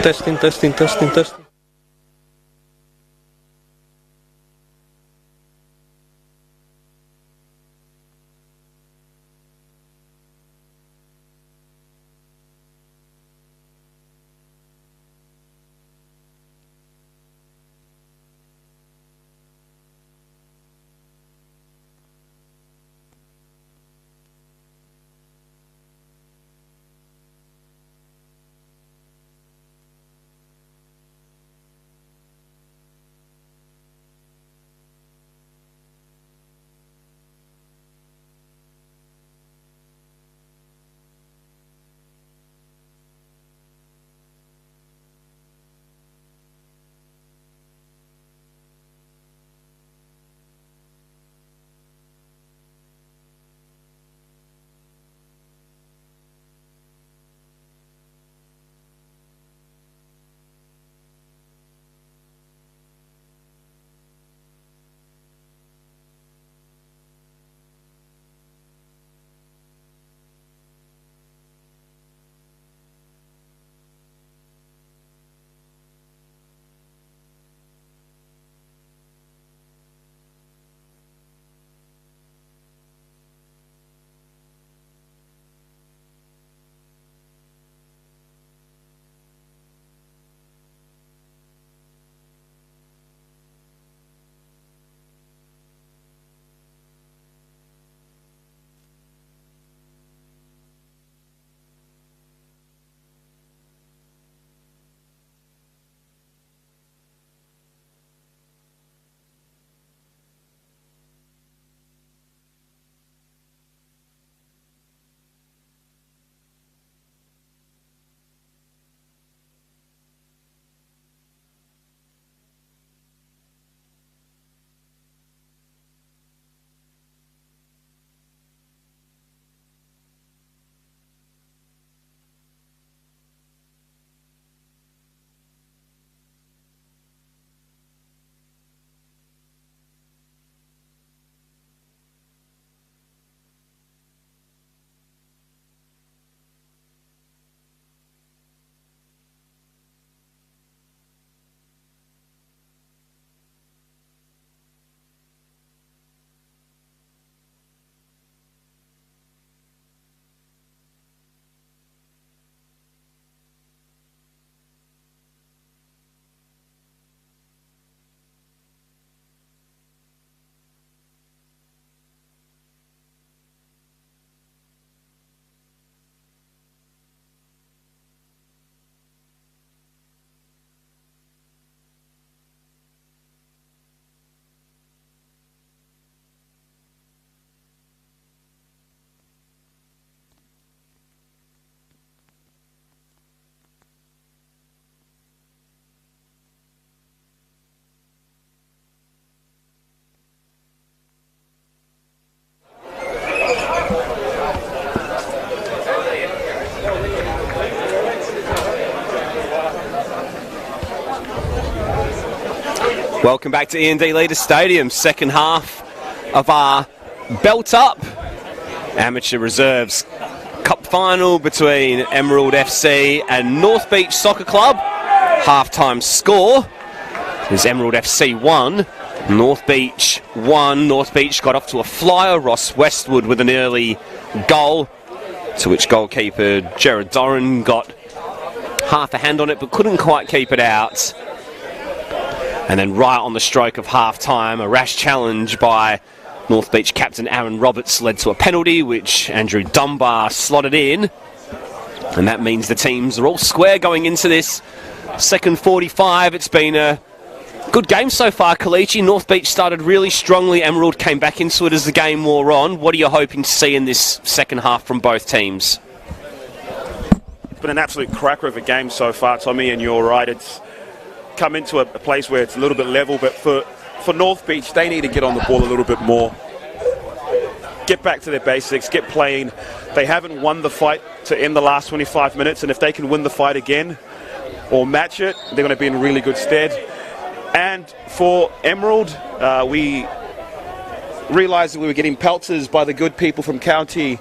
Testing. Welcome back to E&D Leaders Stadium, second half of our Belt Up Amateur Reserves Cup final between Emerald FC and North Beach Soccer Club. Half-time score is Emerald FC 1, North Beach 1. North Beach got off to a flyer. Ross Westwood with an early goal, to which goalkeeper Jared Doran got half a hand on it but couldn't quite keep it out. And then right on the stroke of half-time, a rash challenge by North Beach captain Aaron Roberts led to a penalty, which Andrew Dunbar slotted in. And that means the teams are all square going into this second 45. It's been a good game so far, Kalichi. North Beach started really strongly. Emerald came back into it as the game wore on. What are you hoping to see in this second half from both teams? It's been an absolute cracker of a game so far, Tommy, and you're right. It's come into a place where it's a little bit level, but for North Beach, they need to get on the ball a little bit more. Get back to their basics, get playing. They haven't won the fight to end the last 25 minutes, and if they can win the fight again or match it, they're going to be in really good stead. And for Emerald, we realised that we were getting pelters by the good people from County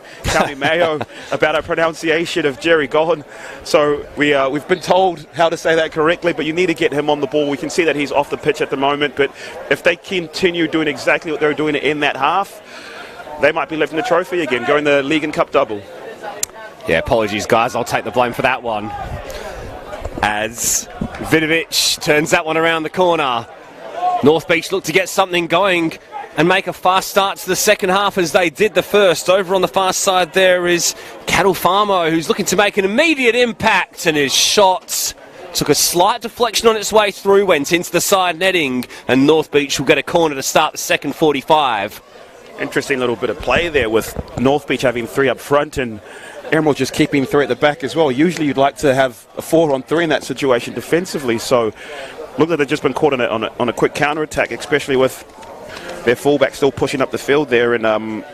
Mayo about our pronunciation of Jerry Gohan. So we've been told how to say that correctly, but you need to get him on the ball. We can see that he's off the pitch at the moment, but if they continue doing exactly what they were doing in that half, they might be lifting the trophy again, going the League and Cup double. Yeah, apologies, guys. I'll take the blame for that one. As Vidovic turns that one around the corner. North Beach look to get something going and make a fast start to the second half as they did the first. Over on the far side there is Cattle Farmo, who's looking to make an immediate impact, and his shot took a slight deflection on its way through, went into the side netting, and North Beach will get a corner to start the second 45. Interesting little bit of play there with North Beach having 3 up front and Emerald just keeping 3 at the back as well. Usually you'd like to have a 4-on-3 in that situation defensively, so look like they've just been caught on a quick counter-attack, especially with their fullback still pushing up the field there in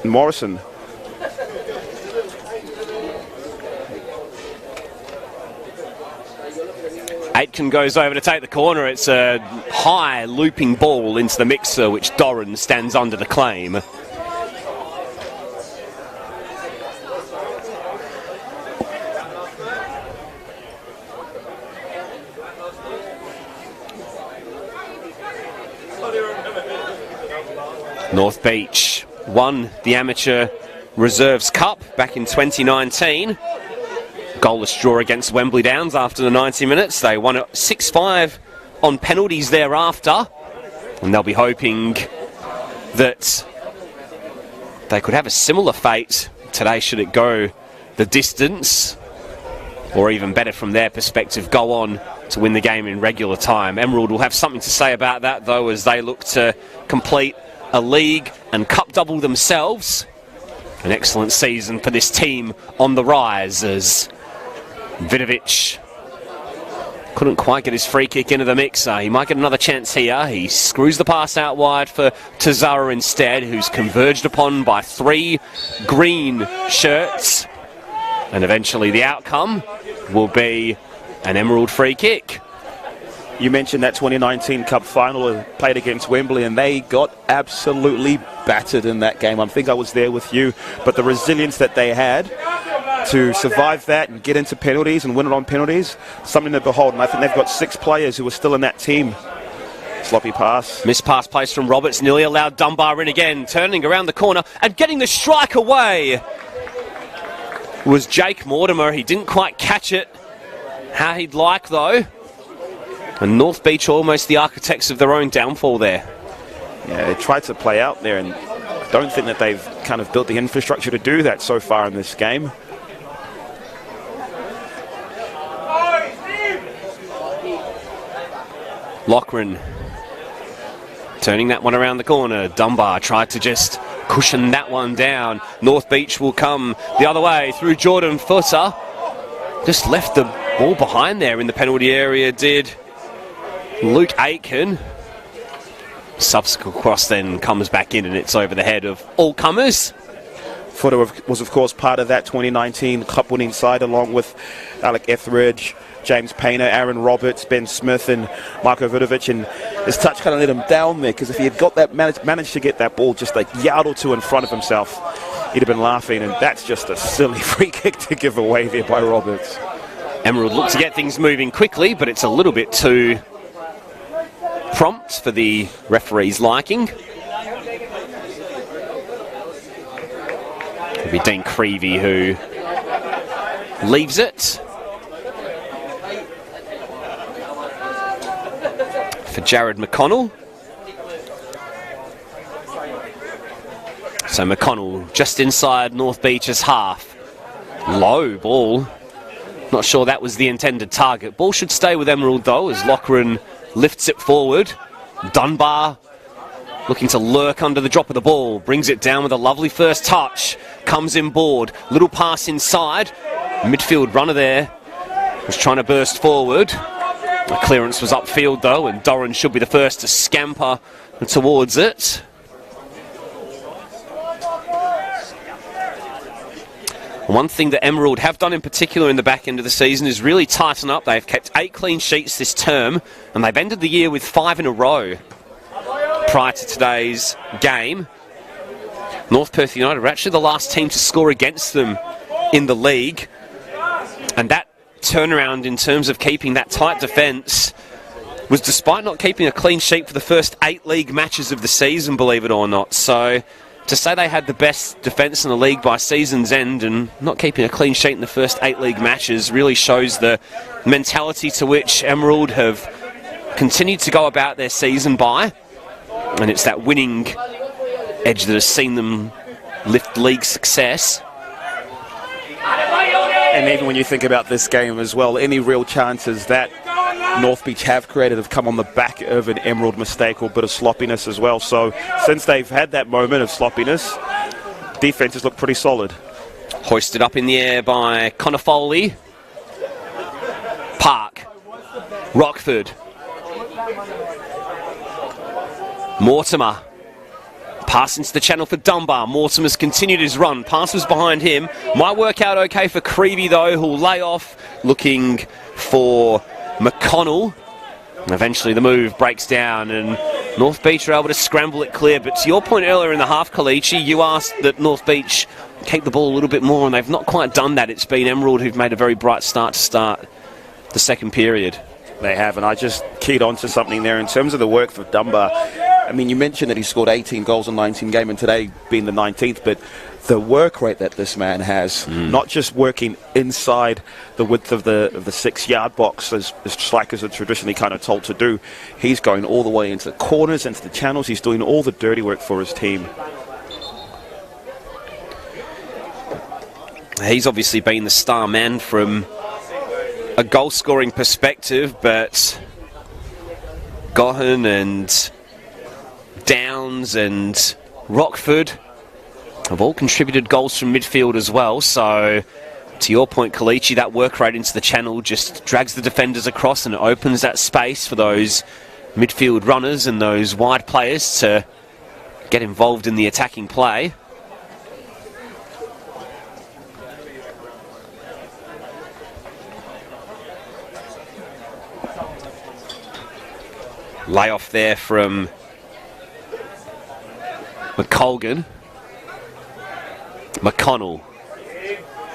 Morrison. Aitken goes over to take the corner. It's a high looping ball into the mixer, which Doran stands under to claim. North Beach won the Amateur Reserves Cup back in 2019. Goalless draw against Wembley Downs after the 90 minutes. They won it 6-5 on penalties thereafter. And they'll be hoping that they could have a similar fate today should it go the distance. Or even better from their perspective, go on to win the game in regular time. Emerald will have something to say about that though, as they look to complete a league and cup double themselves. An excellent season for this team on the rise, as Vidovic couldn't quite get his free kick into the mixer. He might get another chance here. He screws the pass out wide for Tazara instead, who's converged upon by 3 green shirts. And eventually the outcome will be an Emerald free kick. You mentioned that 2019 Cup final played against Wembley, and they got absolutely battered in that game. I think I was there with you, but the resilience that they had to survive that and get into penalties and win it on penalties, something to behold. And I think they've got 6 players who are still in that team. Sloppy pass. Missed pass place from Roberts, nearly allowed Dunbar in again, turning around the corner and getting the strike away was Jake Mortimer. He didn't quite catch it how he'd like though. And North Beach almost the architects of their own downfall there. Yeah, they tried to play out there, and I don't think that they've kind of built the infrastructure to do that so far in this game. Loughran turning that one around the corner. Dunbar tried to just cushion that one down. North Beach will come the other way through Jordan Footer. Just left the ball behind there in the penalty area, did Luke Aitken. Subsequent cross then comes back in, and it's over the head of all comers. Footer was, of course, part of that 2019 Cup-winning side, along with Alec Etheridge, James Painter, Aaron Roberts, Ben Smith, and Marko Vidovic. And his touch kind of let him down there, because if he had got that managed to get that ball just a yard or two in front of himself, he'd have been laughing. And that's just a silly free kick to give away there by Roberts. Emerald look to get things moving quickly, but it's a little bit too prompt for the referee's liking. It'll be Dean Creevy who leaves it for Jared McConnell. So McConnell just inside North Beach's half. Low ball. Not sure that was the intended target. Ball should stay with Emerald though, as Loughran lifts it forward. Dunbar looking to lurk under the drop of the ball. Brings it down with a lovely first touch. Comes inboard. Little pass inside. Midfield runner there was trying to burst forward. The clearance was upfield though, and Doran should be the first to scamper towards it. One thing that Emerald have done in particular in the back end of the season is really tighten up. They've kept 8 clean sheets this term, and they've ended the year with 5 in a row. Prior to today's game, North Perth United were actually the last team to score against them in the league. And that turnaround in terms of keeping that tight defence was despite not keeping a clean sheet for the first 8 league matches of the season, believe it or not. So to say they had the best defence in the league by season's end and not keeping a clean sheet in the first 8 league matches really shows the mentality to which Emerald have continued to go about their season by. And it's that winning edge that has seen them lift league success. And even when you think about this game as well, any real chances that North Beach have created have come on the back of an Emerald mistake or a bit of sloppiness as well. So since they've had that moment of sloppiness, defences look pretty solid. Hoisted up in the air by Connor Foley. Park. Rockford. Mortimer. Pass into the channel for Dunbar. Mortimer's continued his run. Pass was behind him. Might work out okay for Creevy though, who'll lay off, looking for McConnell. And eventually the move breaks down and North Beach are able to scramble it clear. But to your point earlier in the half, Kalichi, you asked that North Beach keep the ball a little bit more, and they've not quite done that. It's been Emerald who've made a very bright start to start the second period. They have, and I just keyed on to something there in terms of the work for Dunbar. I mean, you mentioned that he scored 18 goals in 19 games, and today being the 19th, but the work rate that this man has, not just working inside the width of the 6-yard box, as strikers are traditionally kind of told to do, he's going all the way into the corners, into the channels. He's doing all the dirty work for his team. He's obviously been the star man from a goal-scoring perspective, but Gohan and Downs and Rockford have all contributed goals from midfield as well. So to your point, Kalichi, that work rate into the channel just drags the defenders across and it opens that space for those midfield runners and those wide players to get involved in the attacking play. Layoff there from McColgan. McConnell.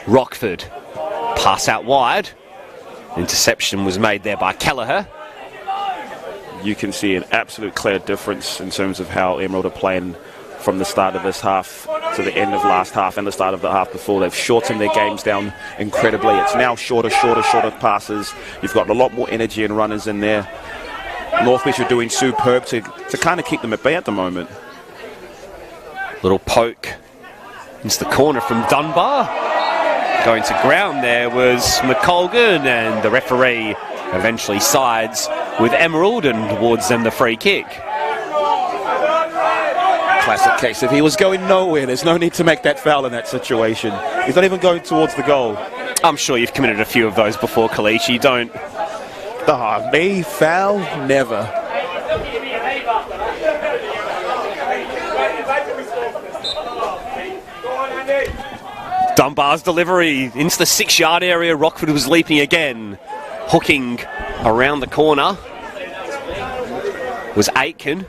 Rockford. Pass out wide. Interception was made there by Kelleher. You can see an absolute clear difference in terms of how Emerald are playing from the start of this half to the end of last half and the start of the half before. They've shortened their games down incredibly. It's now shorter passes. You've got a lot more energy and runners in there. North Beach are doing superb to kind of keep them at bay at the moment. Little poke into the corner from Dunbar. Going to ground there was McColgan, and the referee eventually sides with Emerald and awards them the free kick. Classic case. If he was going nowhere, there's no need to make that foul in that situation. He's not even going towards the goal. I'm sure you've committed a few of those before, Kalichi. Don't... me foul? Never. Dunbar's delivery into the 6-yard area. Rockford was leaping again. Hooking around the corner was Aitken.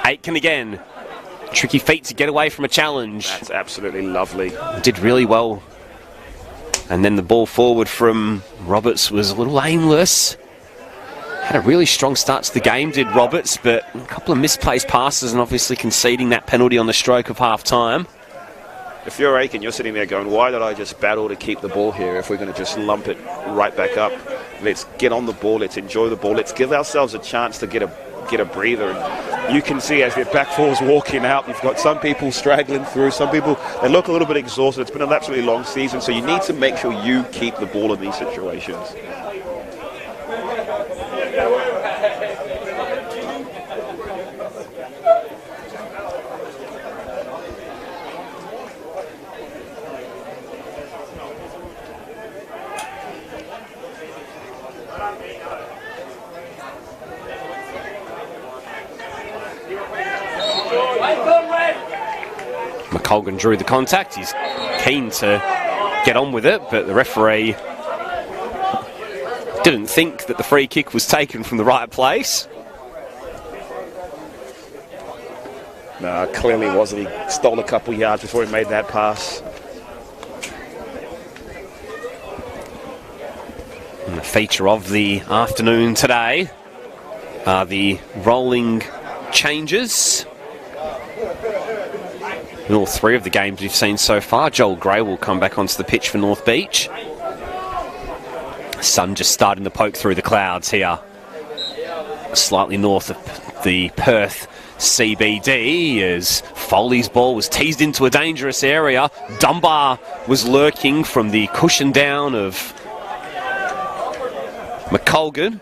Aitken again. Tricky feet to get away from a challenge. That's absolutely lovely. Did really well. And then the ball forward from Roberts was a little aimless. Had a really strong start to the game, did Roberts, but a couple of misplaced passes and obviously conceding that penalty on the stroke of half-time. If you're Aiken, you're sitting there going, why did I just battle to keep the ball here if we're going to just lump it right back up? Let's get on the ball, let's enjoy the ball, let's give ourselves a chance to get a breather. And you can see as their back four's walking out, you've got some people straggling through, some people, they look a little bit exhausted. It's been an absolutely long season, so you need to make sure you keep the ball in these situations. McColgan drew the contact. He's keen to get on with it, but the referee didn't think that the free kick was taken from the right place. No, clearly wasn't. He stole a couple yards before he made that pass. And the feature of the afternoon today are the rolling changes. In all three of the games we've seen so far, Joel Gray will come back onto the pitch for North Beach. Sun just starting to poke through the clouds here. Slightly north of the Perth CBD as Foley's ball was teased into a dangerous area. Dunbar was lurking from the cushion down of McColgan.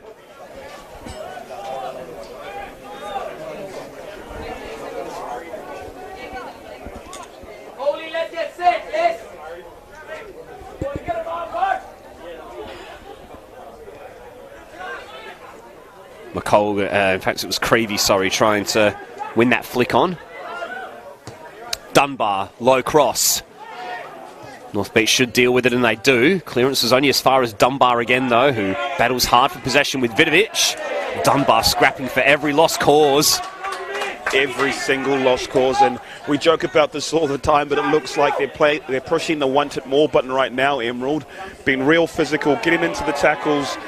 McColgan, in fact it was Creevy, trying to win that flick on. Dunbar, low cross. North Beach should deal with it, and they do. Clearance was only as far as Dunbar again, though, who battles hard for possession with Vidovic. Dunbar scrapping for every lost cause. Every single lost cause, and we joke about this all the time, but it looks like they're pushing the want it more button right now. Emerald being real physical, getting into the tackles.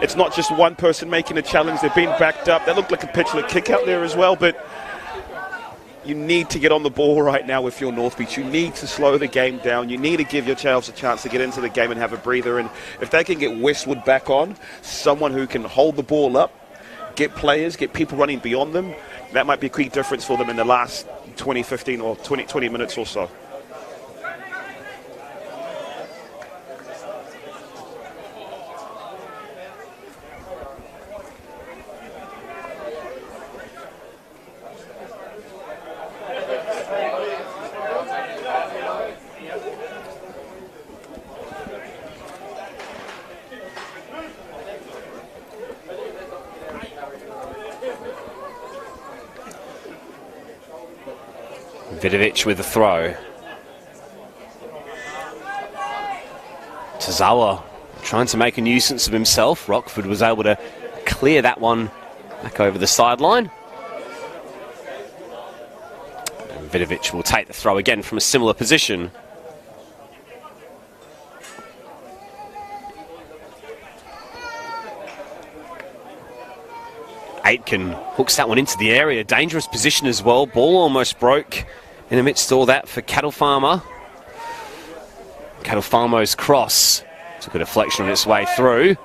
It's not just one person making a challenge, they've been backed up. That looked like a petulant kick out there as well, but you need to get on the ball right now if you're North Beach. You need to slow the game down. You need to give yourselves a chance to get into the game and have a breather. And if they can get Westwood back on, someone who can hold the ball up, get players, get people running beyond them, that might be a quick difference for them in the last 20, 15 or 20 minutes or so. Vidovic with a throw. Tazawa trying to make a nuisance of himself. Rockford was able to clear that one back over the sideline. And Vidovic will take the throw again from a similar position. Aitken hooks that one into the area. Dangerous position as well. Ball almost broke in amidst all that for Cattle Farmer. Cattle Farmer's cross took a deflection on its way through.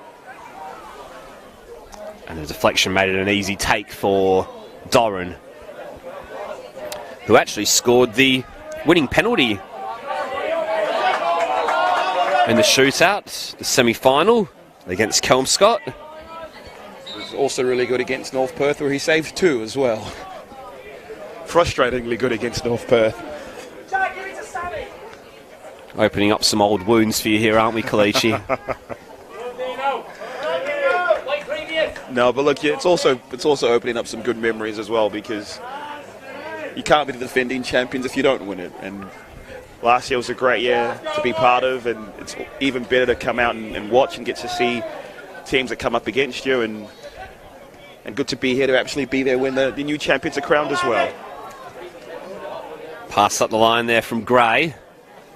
And the deflection made it an easy take for Doran, who actually scored the winning penalty in the shootout, the semi-final against Kelmscott. Was also really good against North Perth, where he saved 2 as well. Frustratingly good against North Perth. Opening up some old wounds for you here, aren't we, Kalichi? No, but look, yeah, it's also opening up some good memories as well, because you can't be the defending champions if you don't win it. And last year was a great year to be part of, and it's even better to come out and watch and get to see teams that come up against you, and good to be here to actually be there when the new champions are crowned as well. Pass up the line there from Gray.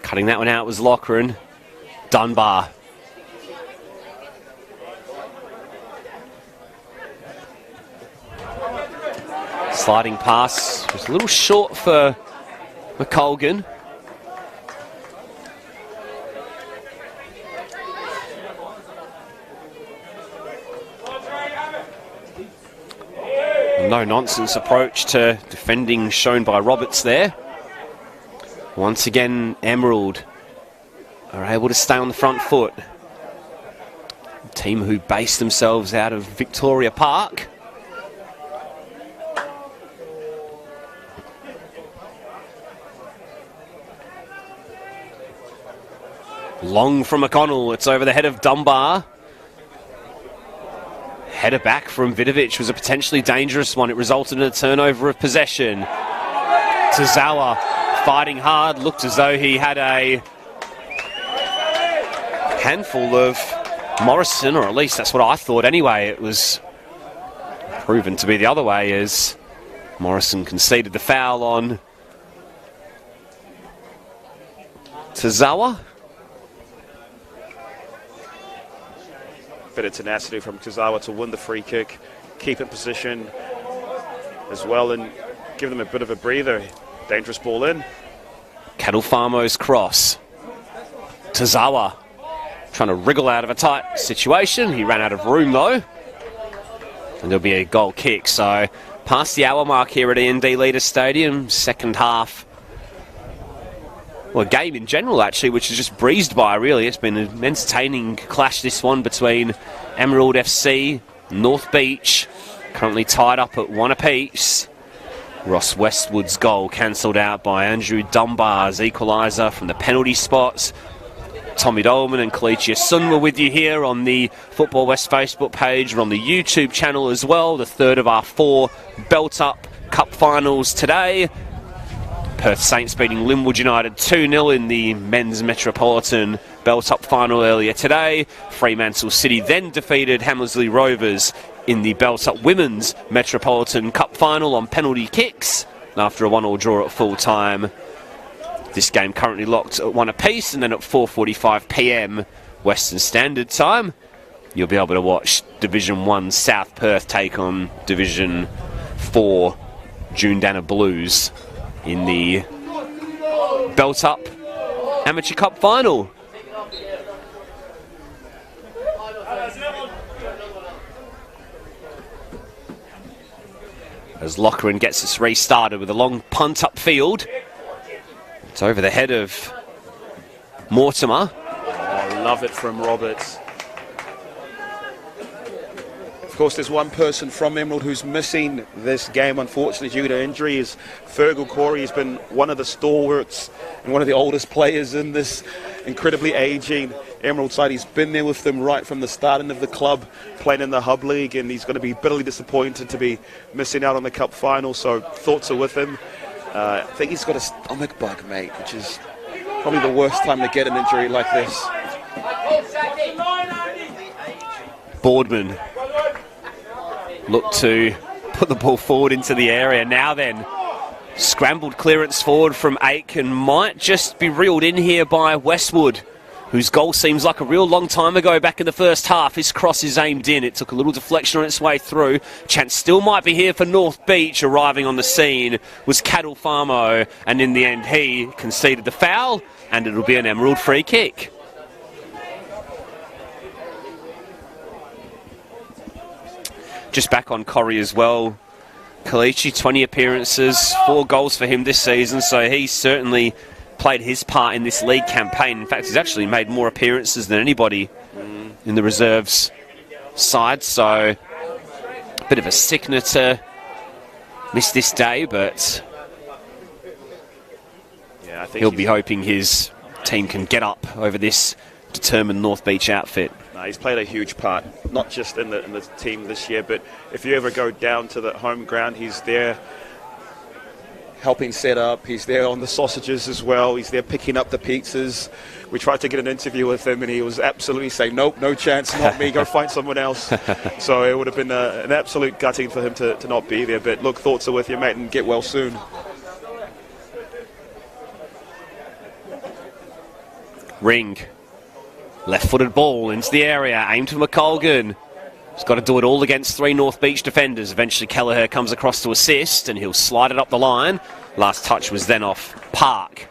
Cutting that one out was Loughran. Dunbar. Sliding pass was a little short for McColgan. No-nonsense approach to defending shown by Roberts there. Once again, Emerald are able to stay on the front foot. A team who base themselves out of Victoria Park. Long from McConnell, it's over the head of Dunbar. Header back from Vidovic was a potentially dangerous one. It resulted in a turnover of possession. Tozawa fighting hard, looked as though he had a handful of Morrison, or at least that's what I thought anyway. It was proven to be the other way as Morrison conceded the foul on Tozawa. Bit of tenacity from Tozawa to win the free kick, keep in position as well, and give them a bit of a breather. Dangerous ball in. Cattle Farmo's cross. Tozawa trying to wriggle out of a tight situation. He ran out of room though. And there'll be a goal kick. So past the hour mark here at END Leader Stadium. Second half. Well, a game in general actually, which is just breezed by really. It's been an entertaining clash, this one, between Emerald FC, North Beach, currently tied up at 1 apiece. Ross Westwood's goal cancelled out by Andrew Dunbar's equaliser from the penalty spots. Tommy Dolman and Kalichia Sun were with you here on the Football West Facebook page. We're on the YouTube channel as well. The third of our 4 belt-up cup finals today. Perth Saints beating Linwood United 2-0 in the men's Metropolitan belt-up final earlier today. Fremantle City then defeated Hamersley Rovers in the belt-up women's Metropolitan Cup final on penalty kicks after a 1-1 draw at full time. This game currently locked at 1 apiece, and then at 4:45 p.m. Western Standard Time, you'll be able to watch Division 1 South Perth take on Division 4 Jundanna Blues in the belt-up Amateur Cup final. As Loughran gets us restarted with a long punt upfield. It's over the head of Mortimer. Oh, love it from Roberts. of course, there's one person from Emerald who's missing this game, unfortunately, due to injury. Is Fergal Corey. He's been one of the stalwarts and one of the oldest players in this incredibly aging Emerald side. He's been there with them right from the starting of the club, playing in the Hub League, and he's going to be bitterly disappointed to be missing out on the Cup final, so thoughts are with him. I think he's got a stomach bug, mate, which is probably the worst time to get an injury like this. Boardman looked to put the ball forward into the area. Now then, scrambled clearance forward from Aitken might just be reeled in here by Westwood, whose goal seems like a real long time ago back in the first half. His cross is aimed in. It took a little deflection on its way through. Chance still might be here for North Beach. Arriving on the scene was Cattle Farmo, and in the end he conceded the foul, and it'll be an Emerald free kick. Just back on Corrie as well. Kalichi, 20 appearances, 4 goals for him this season, so he certainly played his part in this league campaign. In fact, he's actually made more appearances than anybody in the reserves side, so a bit of a sickener to miss this day, but yeah, I think he'll be hoping his team can get up over this determined North Beach outfit. He's played a huge part, not just in the team this year, but if you ever go down to the home ground, he's there helping set up. He's there on the sausages as well. He's there picking up the pizzas. We tried to get an interview with him, and he was absolutely saying, nope, no chance, not me, go find someone else. So it would have been an absolute gutting for him to not be there. But look, thoughts are with you, mate, and get well soon. Ring. Left-footed ball into the area, aimed for McColgan. He's got to do it all against 3 North Beach defenders. Eventually Kelleher comes across to assist, and he'll slide it up the line. Last touch was then off Park.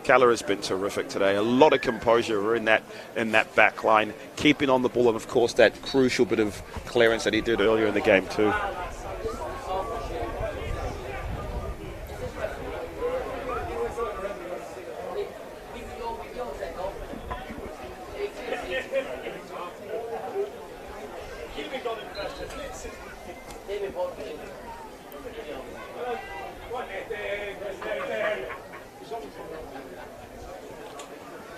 Keller has been terrific today. A lot of composure in that back line, keeping on the ball, and of course that crucial bit of clearance that he did earlier in the game too.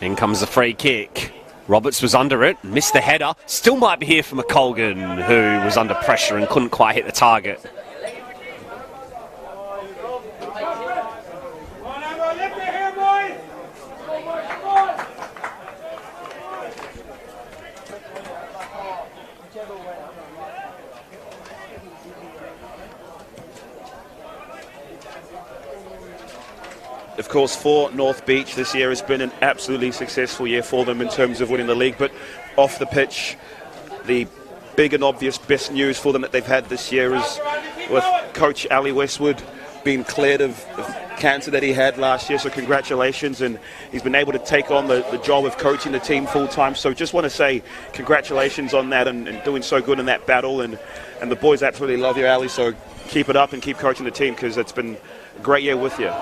In comes the free kick. Roberts was under it, missed the header. Still might be here for McColgan, who was under pressure and couldn't quite hit the target. Of course, for North Beach, this year has been an absolutely successful year for them in terms of winning the league, but off the pitch, the big and obvious best news for them that they've had this year is with Coach Ali Westwood being cleared of cancer that he had last year, so congratulations, and he's been able to take on the job of coaching the team full-time, so just want to say congratulations on that and doing so good in that battle, and the boys absolutely love you, Ali, so keep it up and keep coaching the team because it's been a great year with you.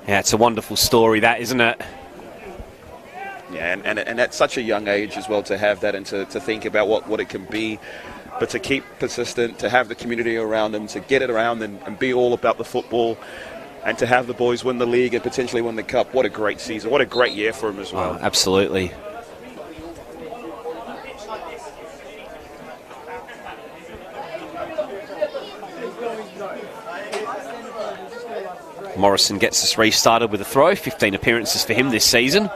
Yeah, it's a wonderful story, that, isn't it? Yeah, and at such a young age as well to have that and to think about what it can be, but to keep persistent, to have the community around him, to get it around and be all about the football, and to have the boys win the league and potentially win the cup. What a great season. What a great year for him as well. Oh, absolutely. Morrison gets us restarted with a throw. 15 appearances for him this season.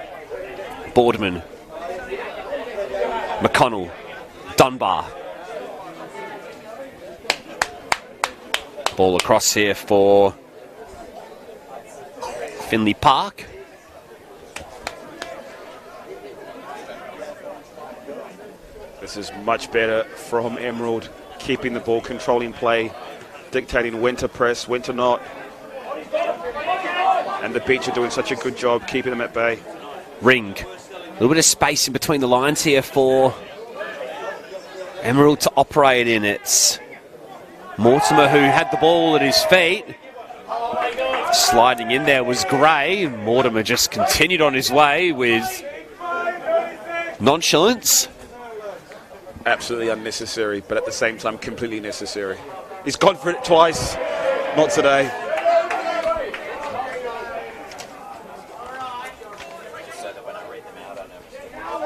Boardman. McConnell. Dunbar. Ball across here for Finley Park. This is much better from Emerald, keeping the ball, controlling play, dictating when to press, when to not. And the Beach are doing such a good job keeping them at bay. Ring. A little bit of space in between the lines here for Emerald to operate in. It's Mortimer who had the ball at his feet. Sliding in there was Gray. Mortimer just continued on his way with nonchalance. Absolutely unnecessary, but at the same time completely necessary. He's gone for it twice, not today.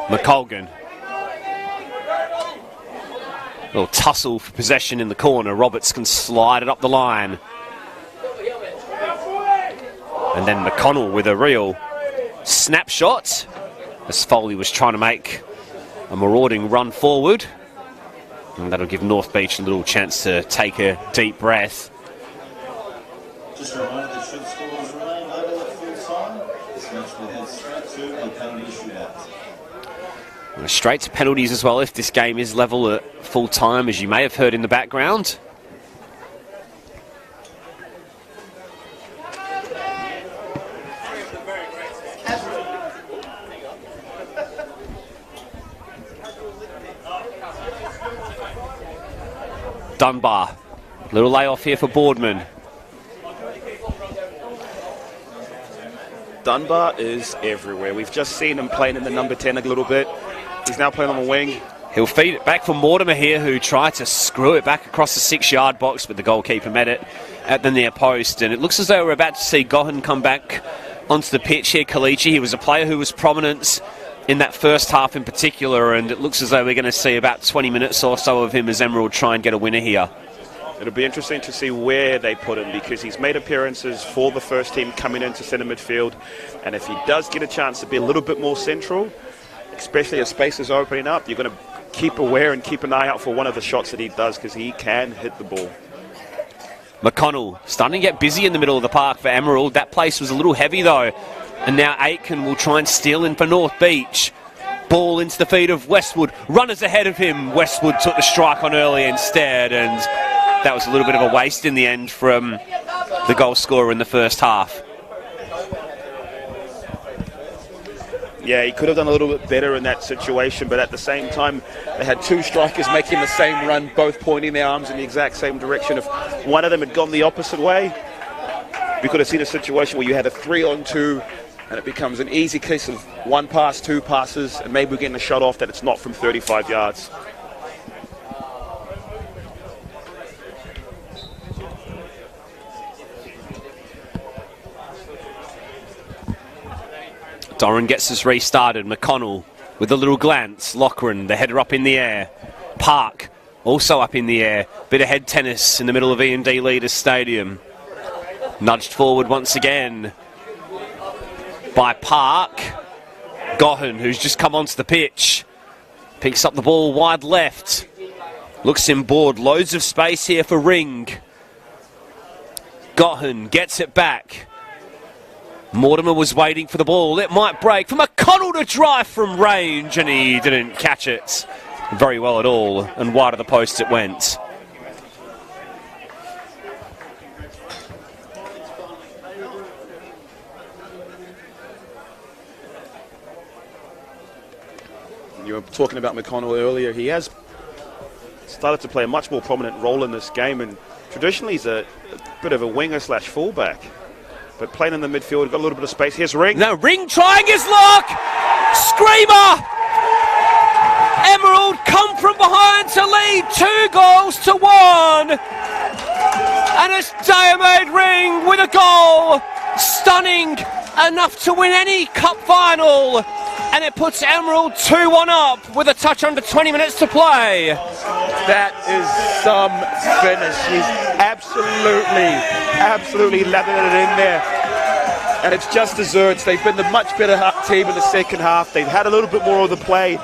McColgan. Little tussle for possession in the corner. Roberts can slide it up the line. And then McConnell with a real snapshot as Foley was trying to make a marauding run forward. And that'll give North Beach a little chance to take a deep breath. Just a reminder that should scores remain over at full time, this match will head straight to a penalty shootout. Straight to penalties as well if this game is level at full time, as you may have heard in the background. Dunbar. Little layoff here for Boardman. Dunbar is everywhere. We've just seen him playing in the number 10 a little bit. He's now playing on the wing. He'll feed it back for Mortimer here, who tried to screw it back across the 6-yard box, but the goalkeeper met it at the near post. And it looks as though we're about to see Gohan come back onto the pitch here, Kalichi. He was a player who was prominent in that first half in particular, and it looks as though we're going to see about 20 minutes or so of him as Emerald try and get a winner here. It'll be interesting to see where they put him, because he's made appearances for the first team coming into centre midfield, and if he does get a chance to be a little bit more central, especially as space is opening up, you're going to keep aware and keep an eye out for one of the shots that he does, because he can hit the ball. McConnell starting to get busy in the middle of the park for Emerald. That place was a little heavy though, and now Aitken will try and steal in for North Beach. Ball into the feet of Westwood. Runners ahead of him. Westwood took the strike on early instead, and that was a little bit of a waste in the end from the goal scorer in the first half. Yeah, he could have done a little bit better in that situation, but at the same time, they had two strikers making the same run, both pointing their arms in the exact same direction. If one of them had gone the opposite way, we could have seen a situation where you had a 3-on-2, and it becomes an easy case of one pass, two passes, and maybe we're getting a shot off that it's not from 35 yards. Doran gets us restarted. McConnell with a little glance. Loughran, the header up in the air. Park also up in the air. Bit of head tennis in the middle of E&D Leaders Stadium. Nudged forward once again by Park. Gohan, who's just come onto the pitch, picks up the ball wide left. Looks in board. Loads of space here for Ring. Gohan gets it back. Mortimer was waiting for the ball. It might break for McConnell to drive from range, and he didn't catch it very well at all, and wide of the post it went. You were talking about McConnell earlier. He has started to play a much more prominent role in this game, and traditionally he's a bit of a winger slash fullback. But playing in the midfield, got a little bit of space. Here's Ring. Now Ring trying his luck! Screamer! Emerald come from behind to lead 2-1. And it's Diomede Ring with a goal. Stunning enough to win any cup final. And it puts Emerald 2-1 up with a touch under 20 minutes to play. That is some finish. He's absolutely lathered it in there. And it's just desserts. They've been the much better team in the second half. They've had a little bit more of the play.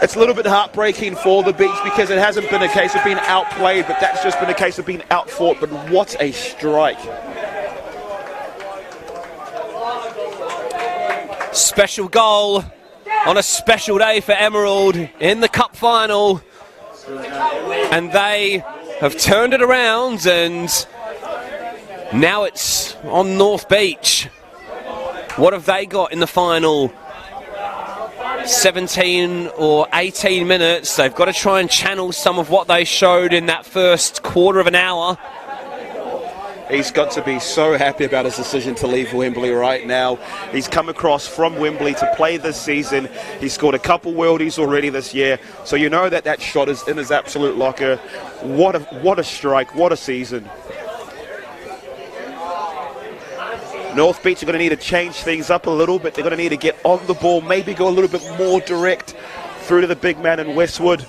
It's a little bit heartbreaking for the Beach because it hasn't been a case of being outplayed, but that's just been a case of being outfought. But what a strike. Special goal on a special day for Emerald in the cup final. And they have turned it around, and now it's on North Beach. What have they got in the final 17 or 18 minutes? They've got to try and channel some of what they showed in that first quarter of an hour. He's got to be so happy about his decision to leave Wembley right now. He's come across from Wembley to play this season. He's scored a couple worldies already this year. So you know that that shot is in his absolute locker. What a strike, what a season. North Beach are going to need to change things up a little bit. They're going to need to get on the ball, maybe go a little bit more direct through to the big man in Westwood.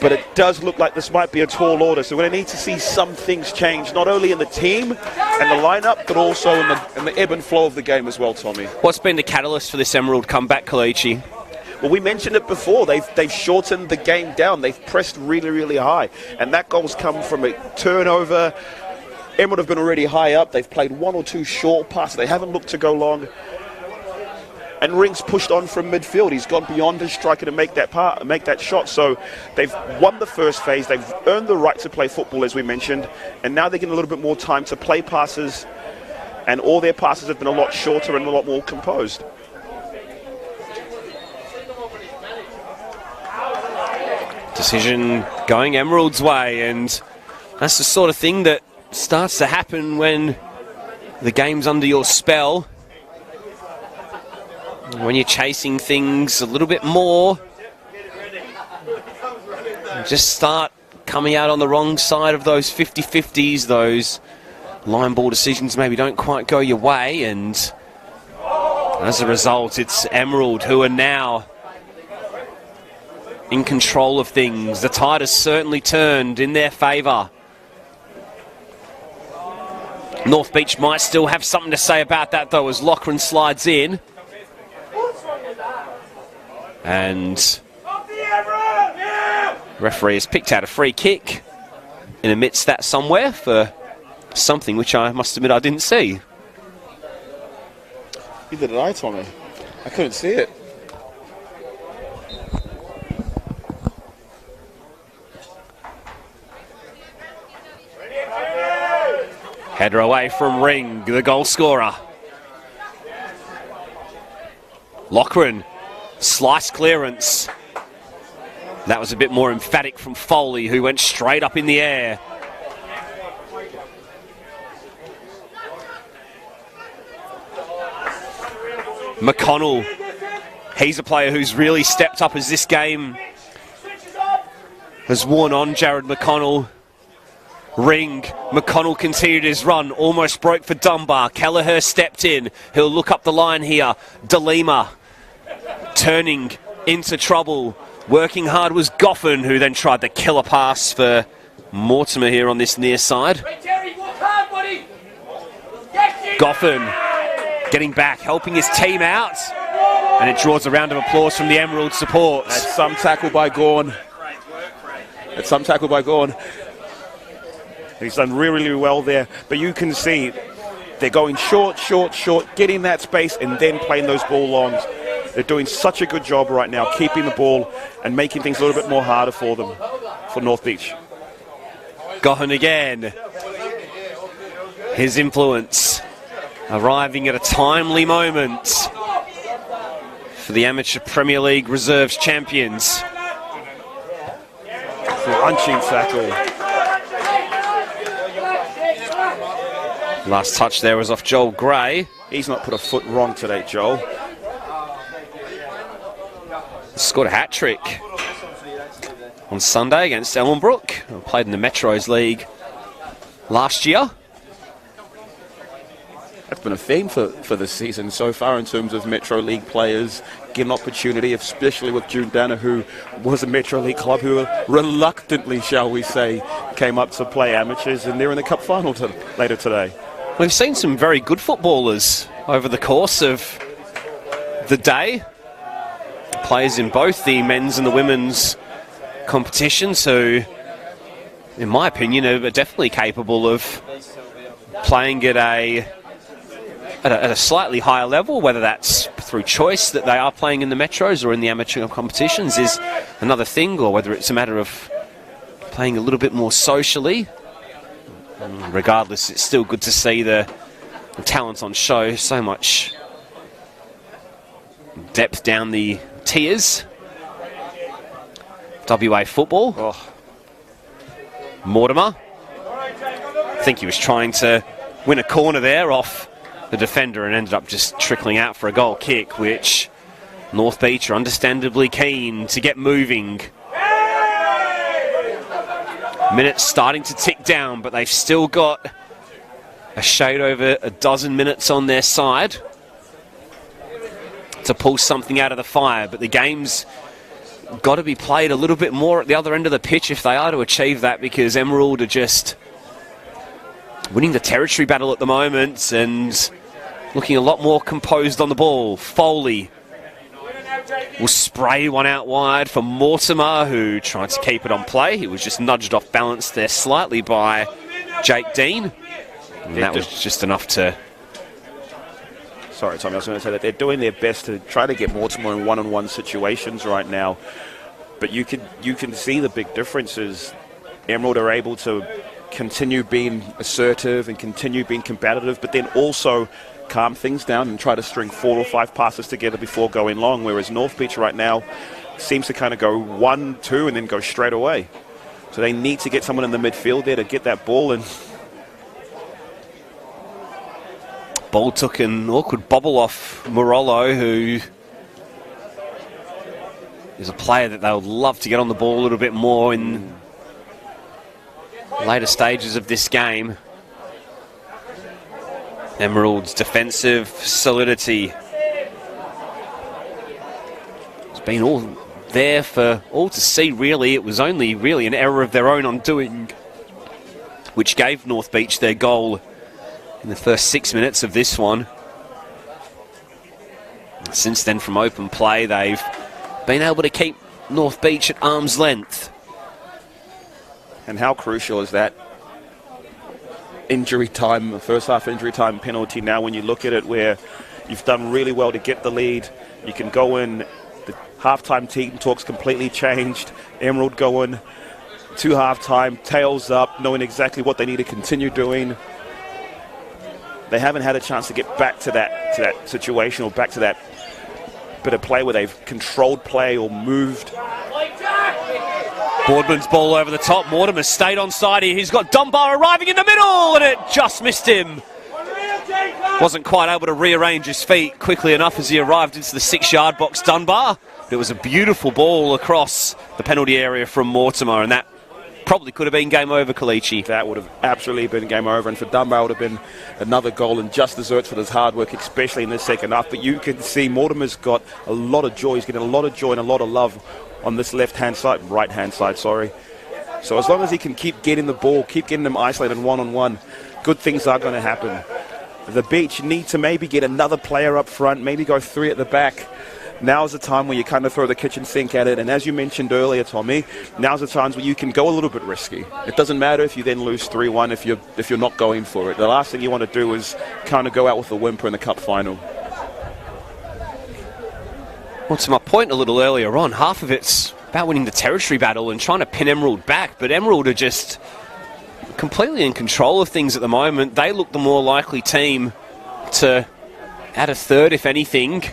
But it does look like this might be a tall order, so we're going to need to see some things change, not only in the team and the lineup, but also in the ebb and flow of the game as well, Tommy. What's been the catalyst for this Emerald comeback, Kalichi? Well, we mentioned it before. They've shortened the game down. They've pressed really, really high, and that goal's come from a turnover. Emerald have been already high up. They've played one or two short passes. They haven't looked to go long. And Ring's pushed on from midfield. He's gone beyond his striker to make that shot. So they've won the first phase. They've earned the right to play football, as we mentioned. And now they're getting a little bit more time to play passes. And all their passes have been a lot shorter and a lot more composed. Decision going Emerald's way. And that's the sort of thing that starts to happen when the game's under your spell. When you're chasing things a little bit more, just start coming out on the wrong side of those 50-50s, those line ball decisions maybe don't quite go your way, and as a result it's Emerald who are now in control of things. The tide has certainly turned in their favour. North Beach might still have something to say about that, though, as Loughran slides in. And referee has picked out a free kick in amidst that somewhere for something which I must admit I didn't see. Neither did I, Tommy. I couldn't see it. Header away from Ring, the goal scorer. Loughran, slice clearance. That was a bit more emphatic from Foley, who went straight up in the air. McConnell, he's a player who's really stepped up as this game has worn on. Jared McConnell. Ring, McConnell continued his run, almost broke for Dunbar. Kelleher stepped in, he'll look up the line here. DeLima turning into trouble. Working hard was Goffin, who then tried the killer pass for Mortimer here on this near side. Goffin getting back, helping his team out. And it draws a round of applause from the Emerald support. That's some tackle by Gawn. That's some tackle by Gawn. He's done really, really well there. But you can see they're going short, getting that space and then playing those ball longs. They're doing such a good job right now, keeping the ball and making things a little bit more harder for them, for North Beach. Gohan again. His influence arriving at a timely moment for the Amateur Premier League Reserves champions. Crunching tackle. Last touch there was off Joel Gray. He's not put a foot wrong today, Joel. Scored a hat-trick on Sunday against Ellenbrook. Played in the Metros League last year. That's been a theme for this season so far in terms of Metro League players getting opportunity, especially with June Danner, who was a Metro League club who reluctantly, shall we say, came up to play amateurs, and they're in the cup final later today. We've seen some very good footballers over the course of the day. Players in both the men's and the women's competitions who, in my opinion, are definitely capable of playing at a slightly higher level. Whether that's through choice that they are playing in the Metros or in the amateur competitions is another thing, or whether it's a matter of playing a little bit more socially. Regardless, it's still good to see the talent on show. So much depth down the tiers. WA football. Oh. Mortimer. I think he was trying to win a corner there off the defender and ended up just trickling out for a goal kick, which North Beach are understandably keen to get moving. Minutes starting to tick down, but they've still got a shade over a dozen minutes on their side to pull something out of the fire. But the game's got to be played a little bit more at the other end of the pitch if they are to achieve that, because Emerald are just winning the territory battle at the moment and looking a lot more composed on the ball. Foley will spray one out wide for Mortimer, who tried to keep it on play. He was just nudged off balance there slightly by Jake Dean. And that was just enough to... Sorry, Tommy, I was going to say that they're doing their best to try to get Mortimer in one-on-one situations right now. But you can see the big differences. Emerald are able to continue being assertive and continue being competitive, but then also calm things down and try to string 4 or 5 passes together before going long, whereas North Beach right now seems to kind of go 1-2 and then go straight away. So they need to get someone in the midfield there to get that ball in. Ball took an awkward bobble off Morollo, who is a player that they would love to get on the ball a little bit more in later stages of this game. Emerald's defensive solidity has been all there for all to see, really. It was only really an error of their own undoing, which gave North Beach their goal in the first 6 minutes of this one. Since then, from open play, they've been able to keep North Beach at arm's length. And how crucial is that injury time, first half injury time penalty now when you look at it, where you've done really well to get the lead. You can go in, the halftime team talk's completely changed. Emerald going to halftime, tails up, knowing exactly what they need to continue doing. They haven't had a chance to get back to that situation, or back to that bit of play where they've controlled play or moved. Boardman's ball over the top. Mortimer stayed on side here. He's got Dunbar arriving in the middle, and it just missed him. Wasn't quite able to rearrange his feet quickly enough as he arrived into the 6-yard box, Dunbar. It was a beautiful ball across the penalty area from Mortimer, and that probably could have been game over, Kalichi. That would have absolutely been game over, and for Dunbar it would have been another goal and just desserts for his hard work, especially in the second half. But you can see Mortimer's got a lot of joy. He's getting a lot of joy and a lot of love on this right-hand side, sorry. So as long as he can keep getting the ball, keep getting them isolated one-on-one, good things are going to happen. The Beach need to maybe get another player up front, maybe go 3 at the back. Now's the time where you kind of throw the kitchen sink at it, and as you mentioned earlier, Tommy, now's the times where you can go a little bit risky. It doesn't matter if you then lose 3-1 if you're not going for it. The last thing you want to do is kind of go out with a whimper in the cup final. Well, to my point a little earlier on, half of it's about winning the territory battle and trying to pin Emerald back, but Emerald are just completely in control of things at the moment. They look the more likely team to add a third, if anything.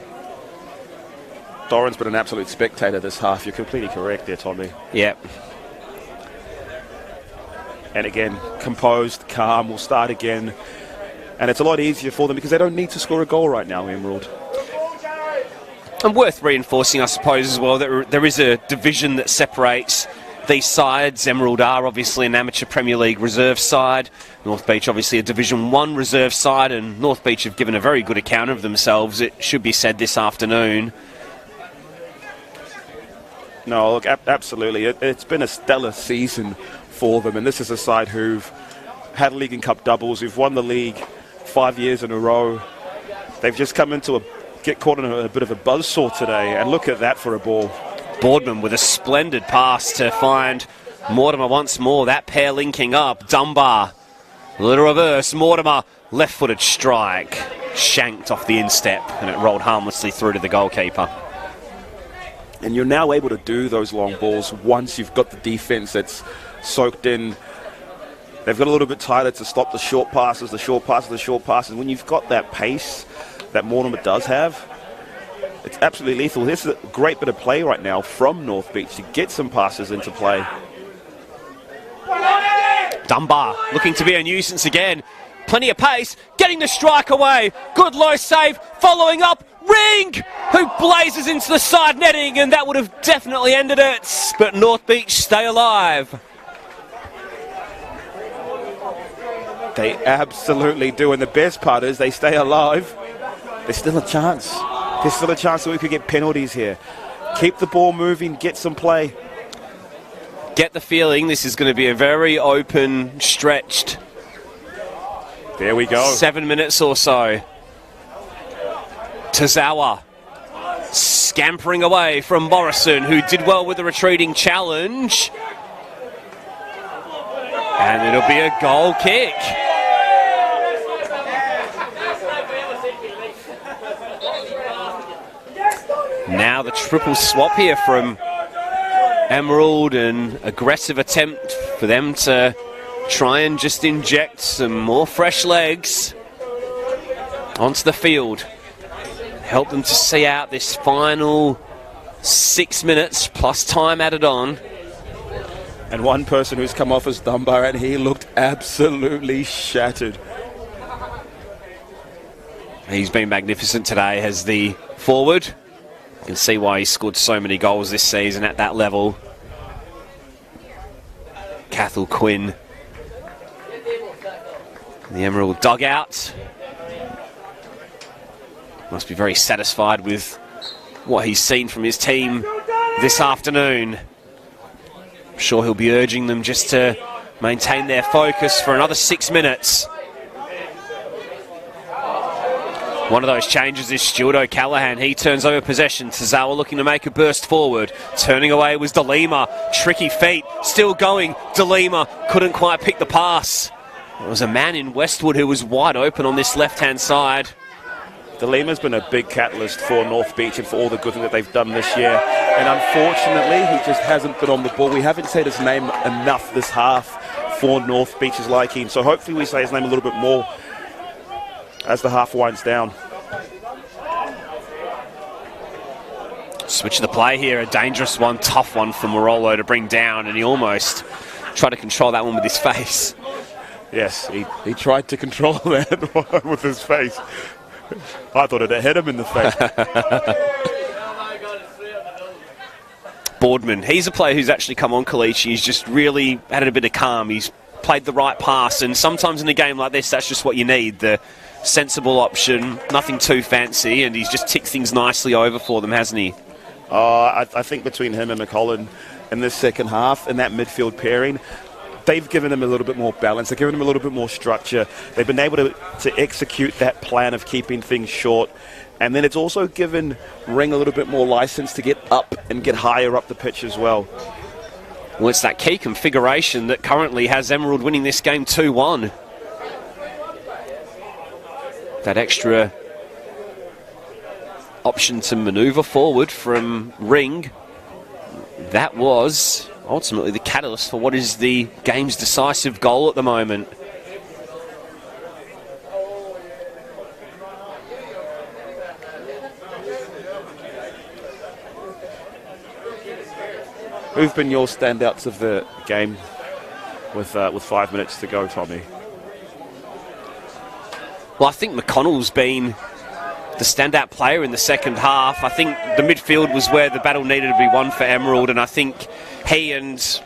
Doran's been an absolute spectator this half. You're completely correct there, Tommy. Yep. And again, composed, calm, will start again. And it's a lot easier for them because they don't need to score a goal right now, Emerald. And worth reinforcing, I suppose, as well, that there is a division that separates these sides. Emerald are obviously an amateur Premier League reserve side. North Beach obviously a Division 1 reserve side, and North Beach have given a very good account of themselves, it should be said, this afternoon. No, look, absolutely. It's been a stellar season for them, and this is a side who've had League and Cup doubles, who've won the league 5 years in a row. They've just come into get caught in a bit of a buzzsaw today, and look at that for a ball. Boardman with a splendid pass to find Mortimer once more. That pair linking up. Dunbar, a little reverse. Mortimer, left-footed strike. Shanked off the instep, and it rolled harmlessly through to the goalkeeper. And you're now able to do those long balls once you've got the defence that's soaked in. They've got a little bit tighter to stop the short passes. When you've got that pace that Mortimer does have, it's absolutely lethal. This is a great bit of play right now from North Beach to get some passes into play. Dunbar looking to be a nuisance again. Plenty of pace, getting the strike away. Good low save, following up. Ring, who blazes into the side netting, and that would have definitely ended it. But North Beach stay alive. They absolutely do, and the best part is they stay alive. There's still a chance. There's still a chance that we could get penalties here. Keep the ball moving, get some play. Get the feeling this is going to be a very open, stretched. There we go. 7 minutes or so. Tozawa scampering away from Morrison, who did well with the retreating challenge. And it'll be a goal kick. Now the triple swap here from Emerald, an aggressive attempt for them to try and just inject some more fresh legs onto the field. Help them to see out this final 6 minutes plus time added on. And one person who's come off as Dunbar, and he looked absolutely shattered. He's been magnificent today as the forward. You can see why he scored so many goals this season at that level. Cathal Quinn. The Emerald dugout. Must be very satisfied with what he's seen from his team this afternoon. I'm sure he'll be urging them just to maintain their focus for another 6 minutes. One of those changes is Stuart O'Callaghan. He turns over possession. Tazawa looking to make a burst forward. Turning away was DeLima. Tricky feet. Still going. DeLima couldn't quite pick the pass. There was a man in Westwood who was wide open on this left-hand side. DeLima's been a big catalyst for North Beach and for all the good thing that they've done this year. And unfortunately, he just hasn't been on the ball. We haven't said his name enough this half for North Beach's liking. So hopefully we say his name a little bit more as the half winds down. Switch of the play here, a dangerous one, tough one for Morolo to bring down, and he almost tried to control that one with his face. Yes, he tried to control that one with his face. I thought it hit him in the face. Boardman, he's a player who's actually come on Kalichi. He's just really added a bit of calm. He's played the right pass, and sometimes in a game like this, that's just what you need. The sensible option, nothing too fancy, and he's just ticked things nicely over for them, hasn't he? I think between him and McCollum in this second half and that midfield pairing, they've given him a little bit more balance. They've given him a little bit more structure. They've been able to execute that plan of keeping things short. And then it's also given Ring a little bit more license to get up and get higher up the pitch as well. Well, it's that key configuration that currently has Emerald winning this game 2-1. That extra option to manoeuvre forward from Ring, that was ultimately the catalyst for what is the game's decisive goal at the moment. Who've been your standouts of the game with 5 minutes to go, Tommy? Well, I think McConnell's been the standout player in the second half. I think the midfield was where the battle needed to be won for Emerald, and I think he and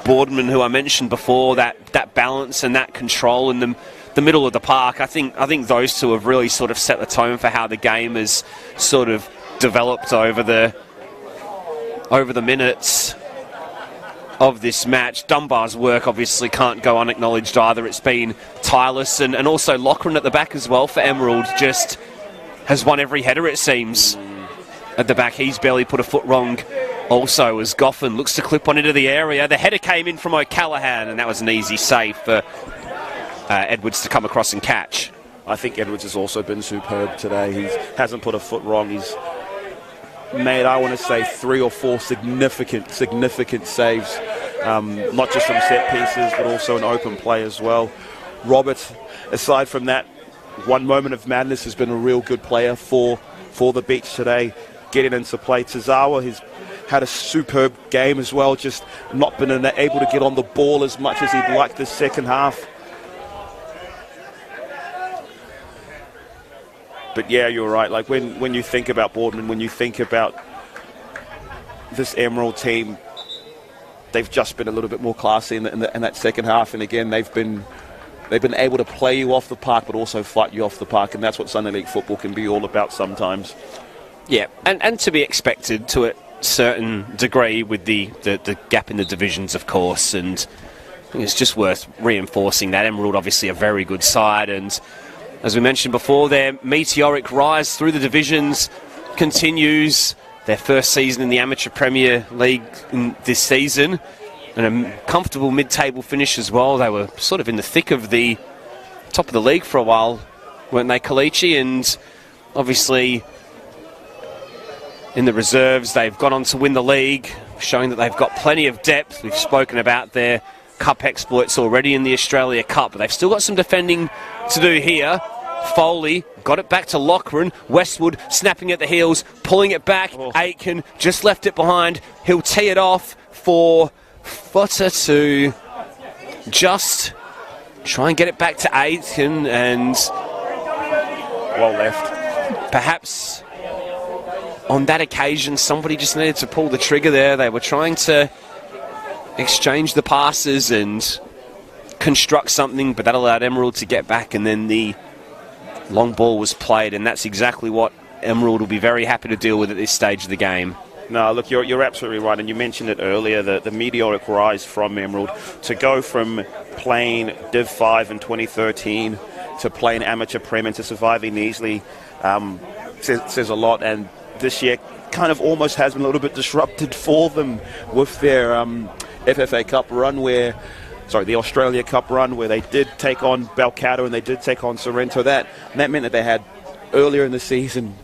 Boardman, who I mentioned before, that balance and that control in the middle of the park, I think those two have really sort of set the tone for how the game has sort of developed over the minutes of this match. Dunbar's work obviously can't go unacknowledged either. It's been tireless, and also Loughran at the back as well for Emerald just has won every header, it seems. At the back, he's barely put a foot wrong also as Goffin looks to clip one into the area. The header came in from O'Callaghan, and that was an easy save for Edwards to come across and catch. I think Edwards has also been superb today. He hasn't put a foot wrong. He's made, I want to say, 3 or 4 significant saves, not just from set pieces, but also in open play as well. Robert, aside from that one moment of madness, has been a real good player for the Beach today, getting into play. Tazawa has had a superb game as well, just not been able to get on the ball as much as he'd like this second half. But yeah, you're right. Like when you think about Boardman, when you think about this Emerald team, they've just been a little bit more classy in that second half. And again, they've been able to play you off the park, but also fight you off the park. And that's what Sunday League football can be all about sometimes. Yeah, and to be expected to a certain degree with the gap in the divisions, of course. And I think it's just worth reinforcing that. Emerald, obviously, a very good side, and as we mentioned before, their meteoric rise through the divisions continues. Their first season in the Amateur Premier League this season, and a comfortable mid-table finish as well. They were sort of in the thick of the top of the league for a while, weren't they, Kalichi? And obviously in the reserves, they've gone on to win the league, showing that they've got plenty of depth. We've spoken about their cup exploits already in the Australia Cup, but they've still got some defending to do here. Foley got it back to Loughran. Westwood snapping at the heels, pulling it back. Aitken just left it behind. He'll tee it off for Footer to just try and get it back to Aitken, and well left. Perhaps on that occasion somebody just needed to pull the trigger there. They were trying to exchange the passes and construct something, but that allowed Emerald to get back, and then the long ball was played, and that's exactly what Emerald will be very happy to deal with at this stage of the game. No, look, you're absolutely right, and you mentioned it earlier, the meteoric rise from Emerald. To go from playing Div 5 in 2013 to playing amateur prem and to surviving easily says a lot, and this year kind of almost has been a little bit disrupted for them with their FFA Cup run the Australia Cup run where they did take on Balcatta and they did take on Sorrento. That meant that they had earlier in the season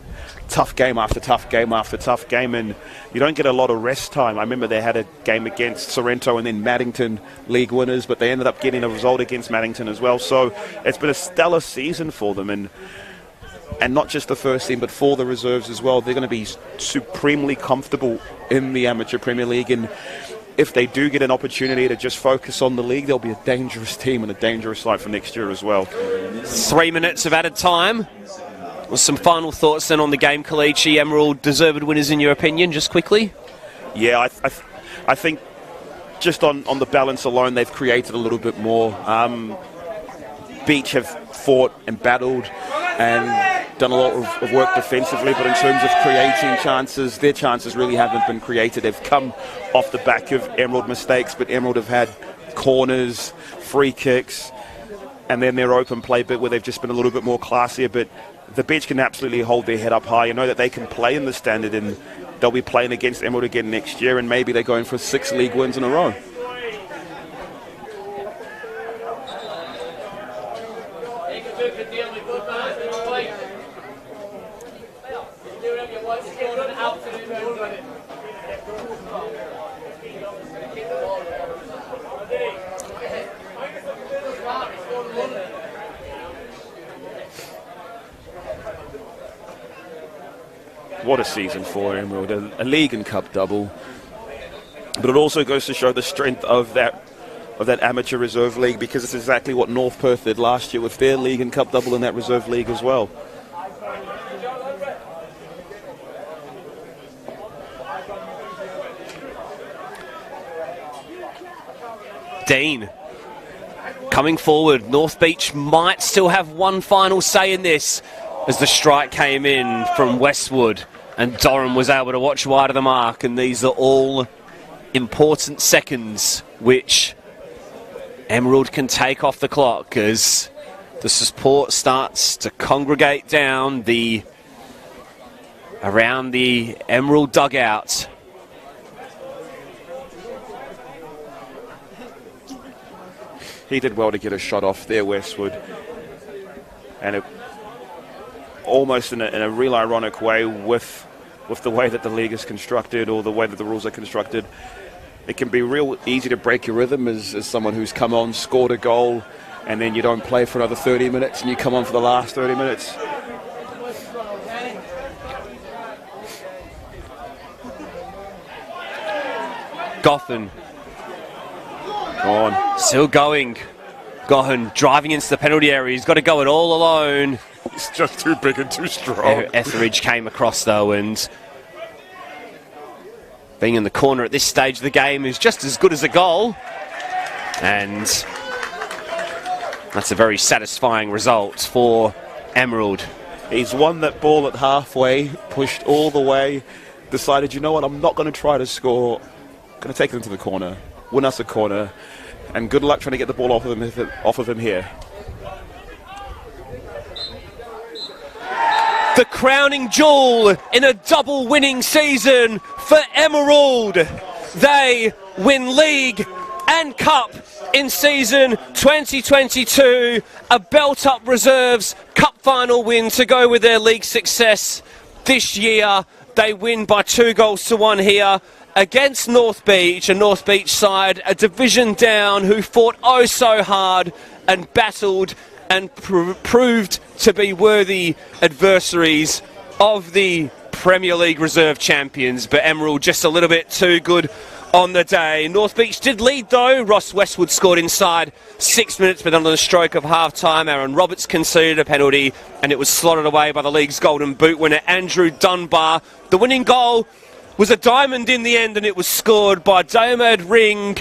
tough game after tough game after tough game, and you don't get a lot of rest time. I remember they had a game against Sorrento and then Maddington league winners, but they ended up getting a result against Maddington as well. So it's been a stellar season for them, and not just the first team, but for the reserves as well. They're going to be supremely comfortable in the Amateur Premier League, and if they do get an opportunity to just focus on the league, they'll be a dangerous team and a dangerous side for next year as well. 3 minutes of added time. With some final thoughts then on the game, Kalichi. Emerald deserved winners in your opinion, just quickly? Yeah, I think just on the balance alone, they've created a little bit more. Beach have fought and battled and done a lot of work defensively, but in terms of creating chances, their chances really haven't been created. They've come off the back of Emerald mistakes, but Emerald have had corners, free kicks, and then their open play bit where they've just been a little bit more classier. But the Beach can absolutely hold their head up high. You know that they can play in the standard, and they'll be playing against Emerald again next year, and maybe they're going for 6 league wins in a row. What a season for Emerald, a league and cup double. But it also goes to show the strength of that amateur reserve league, because it's exactly what North Perth did last year with their league and cup double in that reserve league as well. Dean coming forward. North Beach might still have one final say in this, as the strike came in from Westwood and Doran was able to watch wide of the mark, and these are all important seconds which Emerald can take off the clock as the support starts to congregate down around the Emerald dugout. He did well to get a shot off there, Westwood, and it almost in a real ironic way with the way that the league is constructed, or the way that the rules are constructed. It can be real easy to break your rhythm as someone who's come on, scored a goal, and then you don't play for another 30 minutes and you come on for the last 30 minutes. Goffin. Go on. Still going. Gohan driving into the penalty area. He's got to go it all alone. He's just too big and too strong. Etheridge came across though, and being in the corner at this stage of the game is just as good as a goal. And that's a very satisfying result for Emerald. He's won that ball at halfway, pushed all the way, decided, you know what, I'm not going to try to score. I'm going to take it into the corner, win us a corner, and good luck trying to get the ball off of him here. The crowning jewel in a double winning season for Emerald. They win league and cup in season 2022. A belt up reserves cup final win to go with their league success this year. They win by 2-1 here against North Beach, a North Beach side, a division down, who fought oh so hard and battled and proved to be worthy adversaries of the Premier League reserve champions. But Emerald just a little bit too good on the day. North Beach did lead though. Ross Westwood scored inside 6 minutes, but under the stroke of half-time, Aaron Roberts conceded a penalty and it was slotted away by the league's golden boot winner, Andrew Dunbar. The winning goal was a diamond in the end, and it was scored by Diarmaid Ring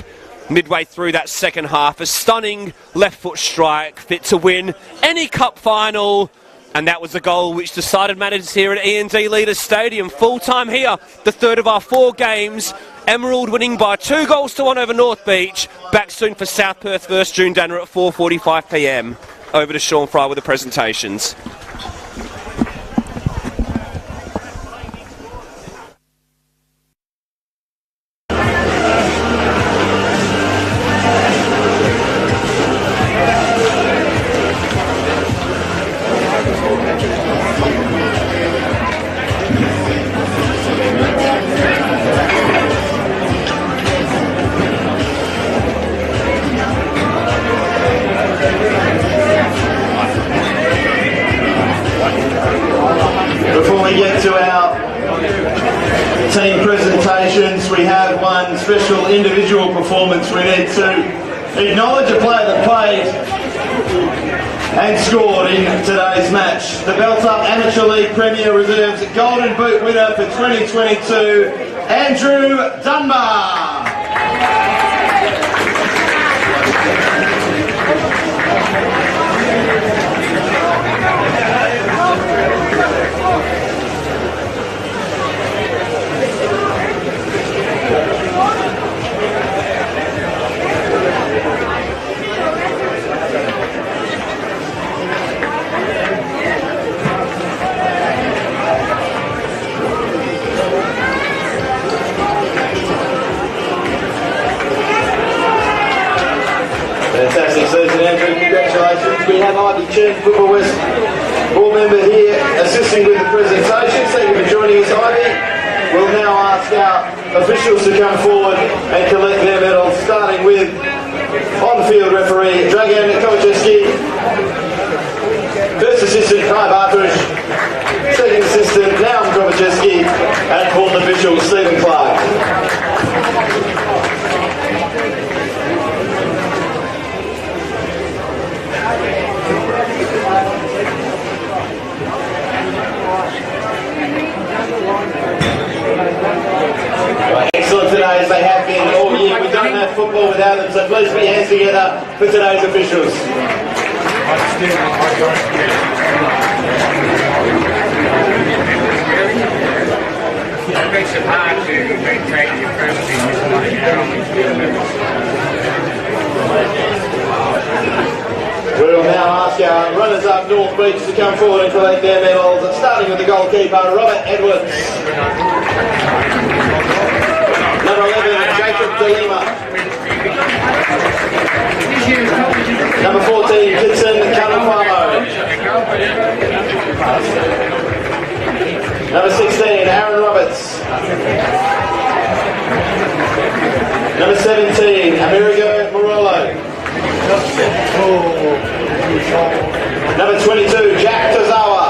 midway through that second half. A stunning left foot strike fit to win any cup final And that was the goal which decided matters here at E&D Leaders Stadium. Full time here, the third of our 4 games. Emerald winning by 2 goals to 1 over North Beach. Back soon for South Perth versus June Danner at 4:45 p.m. Over to Sean Fry with the presentations. Before we get to our team presentations, we have one special individual performance. We need to acknowledge a player that played and scored in today's match. The Beltup Amateur League Premier Reserves Golden Boot winner for 2022, Andrew Dunbar. Fantastic season, Andrew. Congratulations. We have Ivy Chen, Football West board member here, assisting with the presentation. Thank you for joining us, Ivy. We'll now ask our officials to come forward and collect their medals, starting with on-field referee Dragan Kovaceski, first assistant Kai Bartrush, second assistant Naum Kovaceski, and fourth official Stephen Clark. Excellent today, as they have been all year. We don't have football without them, so please put your hands together for today's officials. It makes it hard to maintain your privacy in this money. We'll now ask our runners-up North Beach to come forward and collect their medals, starting with the goalkeeper, Robert Edwards. Number 11, Jacob De Lima. Number 14, Kitson Kalafamo. Number 16, Aaron Roberts. Number 17, Amerigo Morello. Number 22, Jack Tozawa.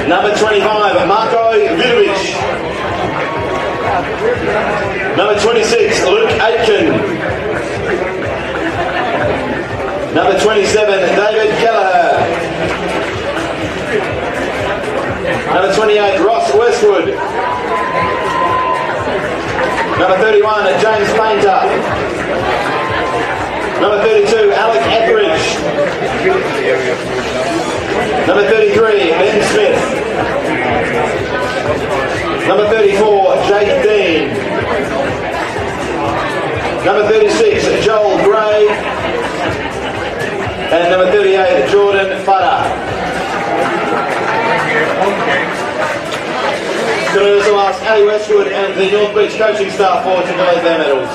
Number 25, Marko Vidovic. Number 26, Luke Aitken. Number 27, David Kelleher. Number 28, Ross Westwood. Number 31, James Painter. Number 32, Alec Etheridge. Number 33, Ben Smith. Number 34, Jake Dean. Number 36, Joel Gray. And number 38, Jordan Fudder. Can I also ask Ali Westwood and the North Beach coaching staff forward to collect their medals?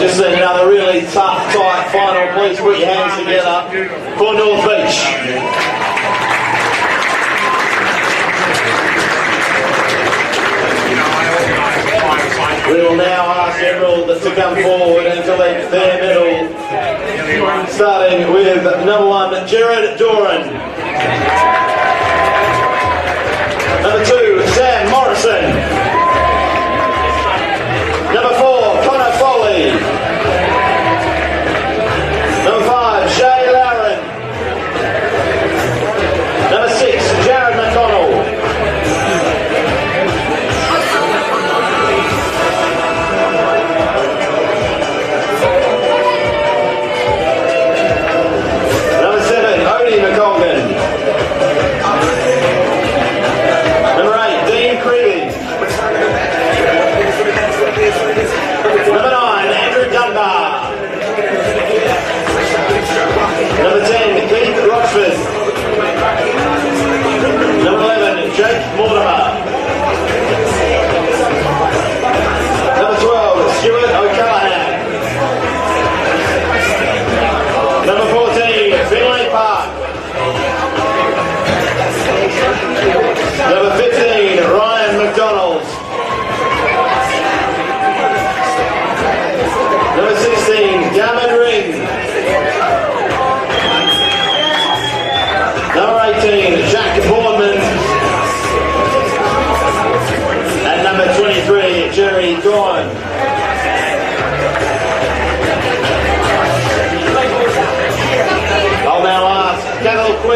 Just another really tough, tight final. Please put your hands together for North Beach. We will now ask Emerald to come forward and collect their medal, starting with number 1, Jared Doran. Number 2, Sam Morrison. Number 4, Connor Foley. Number 5, Shay Laren.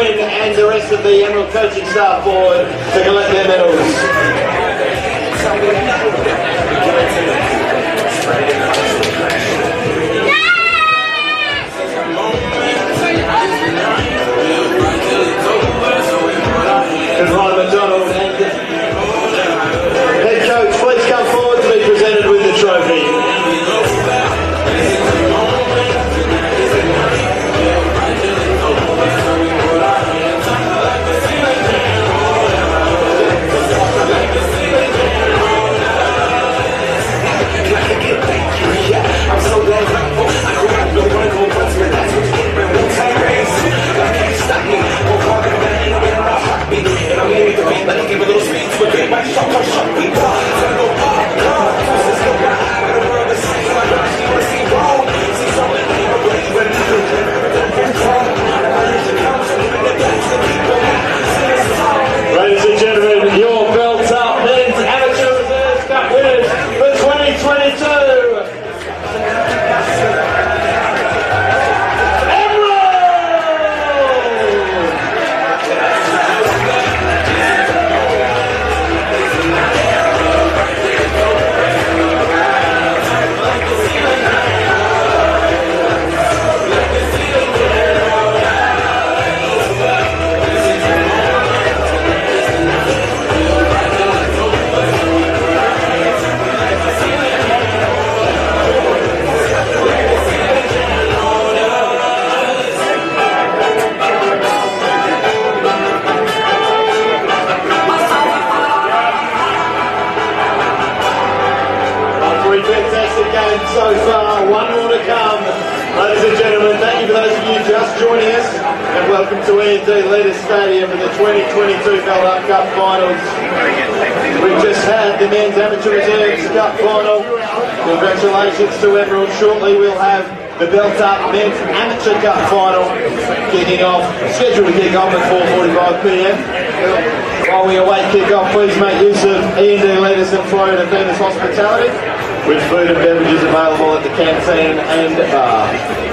Quinn and the rest of the Emerald coaching staff forward to collect their medals. Ryan McDonald and head coach, please come forward to be presented with the trophy. Ladies and gentlemen, your belts up, men's amateur reserves cup winners for 2022. Fantastic game so far, one more to come. Ladies and gentlemen, thank you for those of you just joining us, and welcome to E&D Leaders Stadium for the 2022 Belt Cup Finals. We've just had the Men's Amateur Reserves Cup Final. Congratulations to everyone. Shortly we'll have the Belt Up Men's Amateur Cup Final kicking off, scheduled to kick off at 4:45 p.m. While we await kick-off, please make use of E&D Leaders and Florida Famous Hospitality, with food and beverages available at the canteen and bar.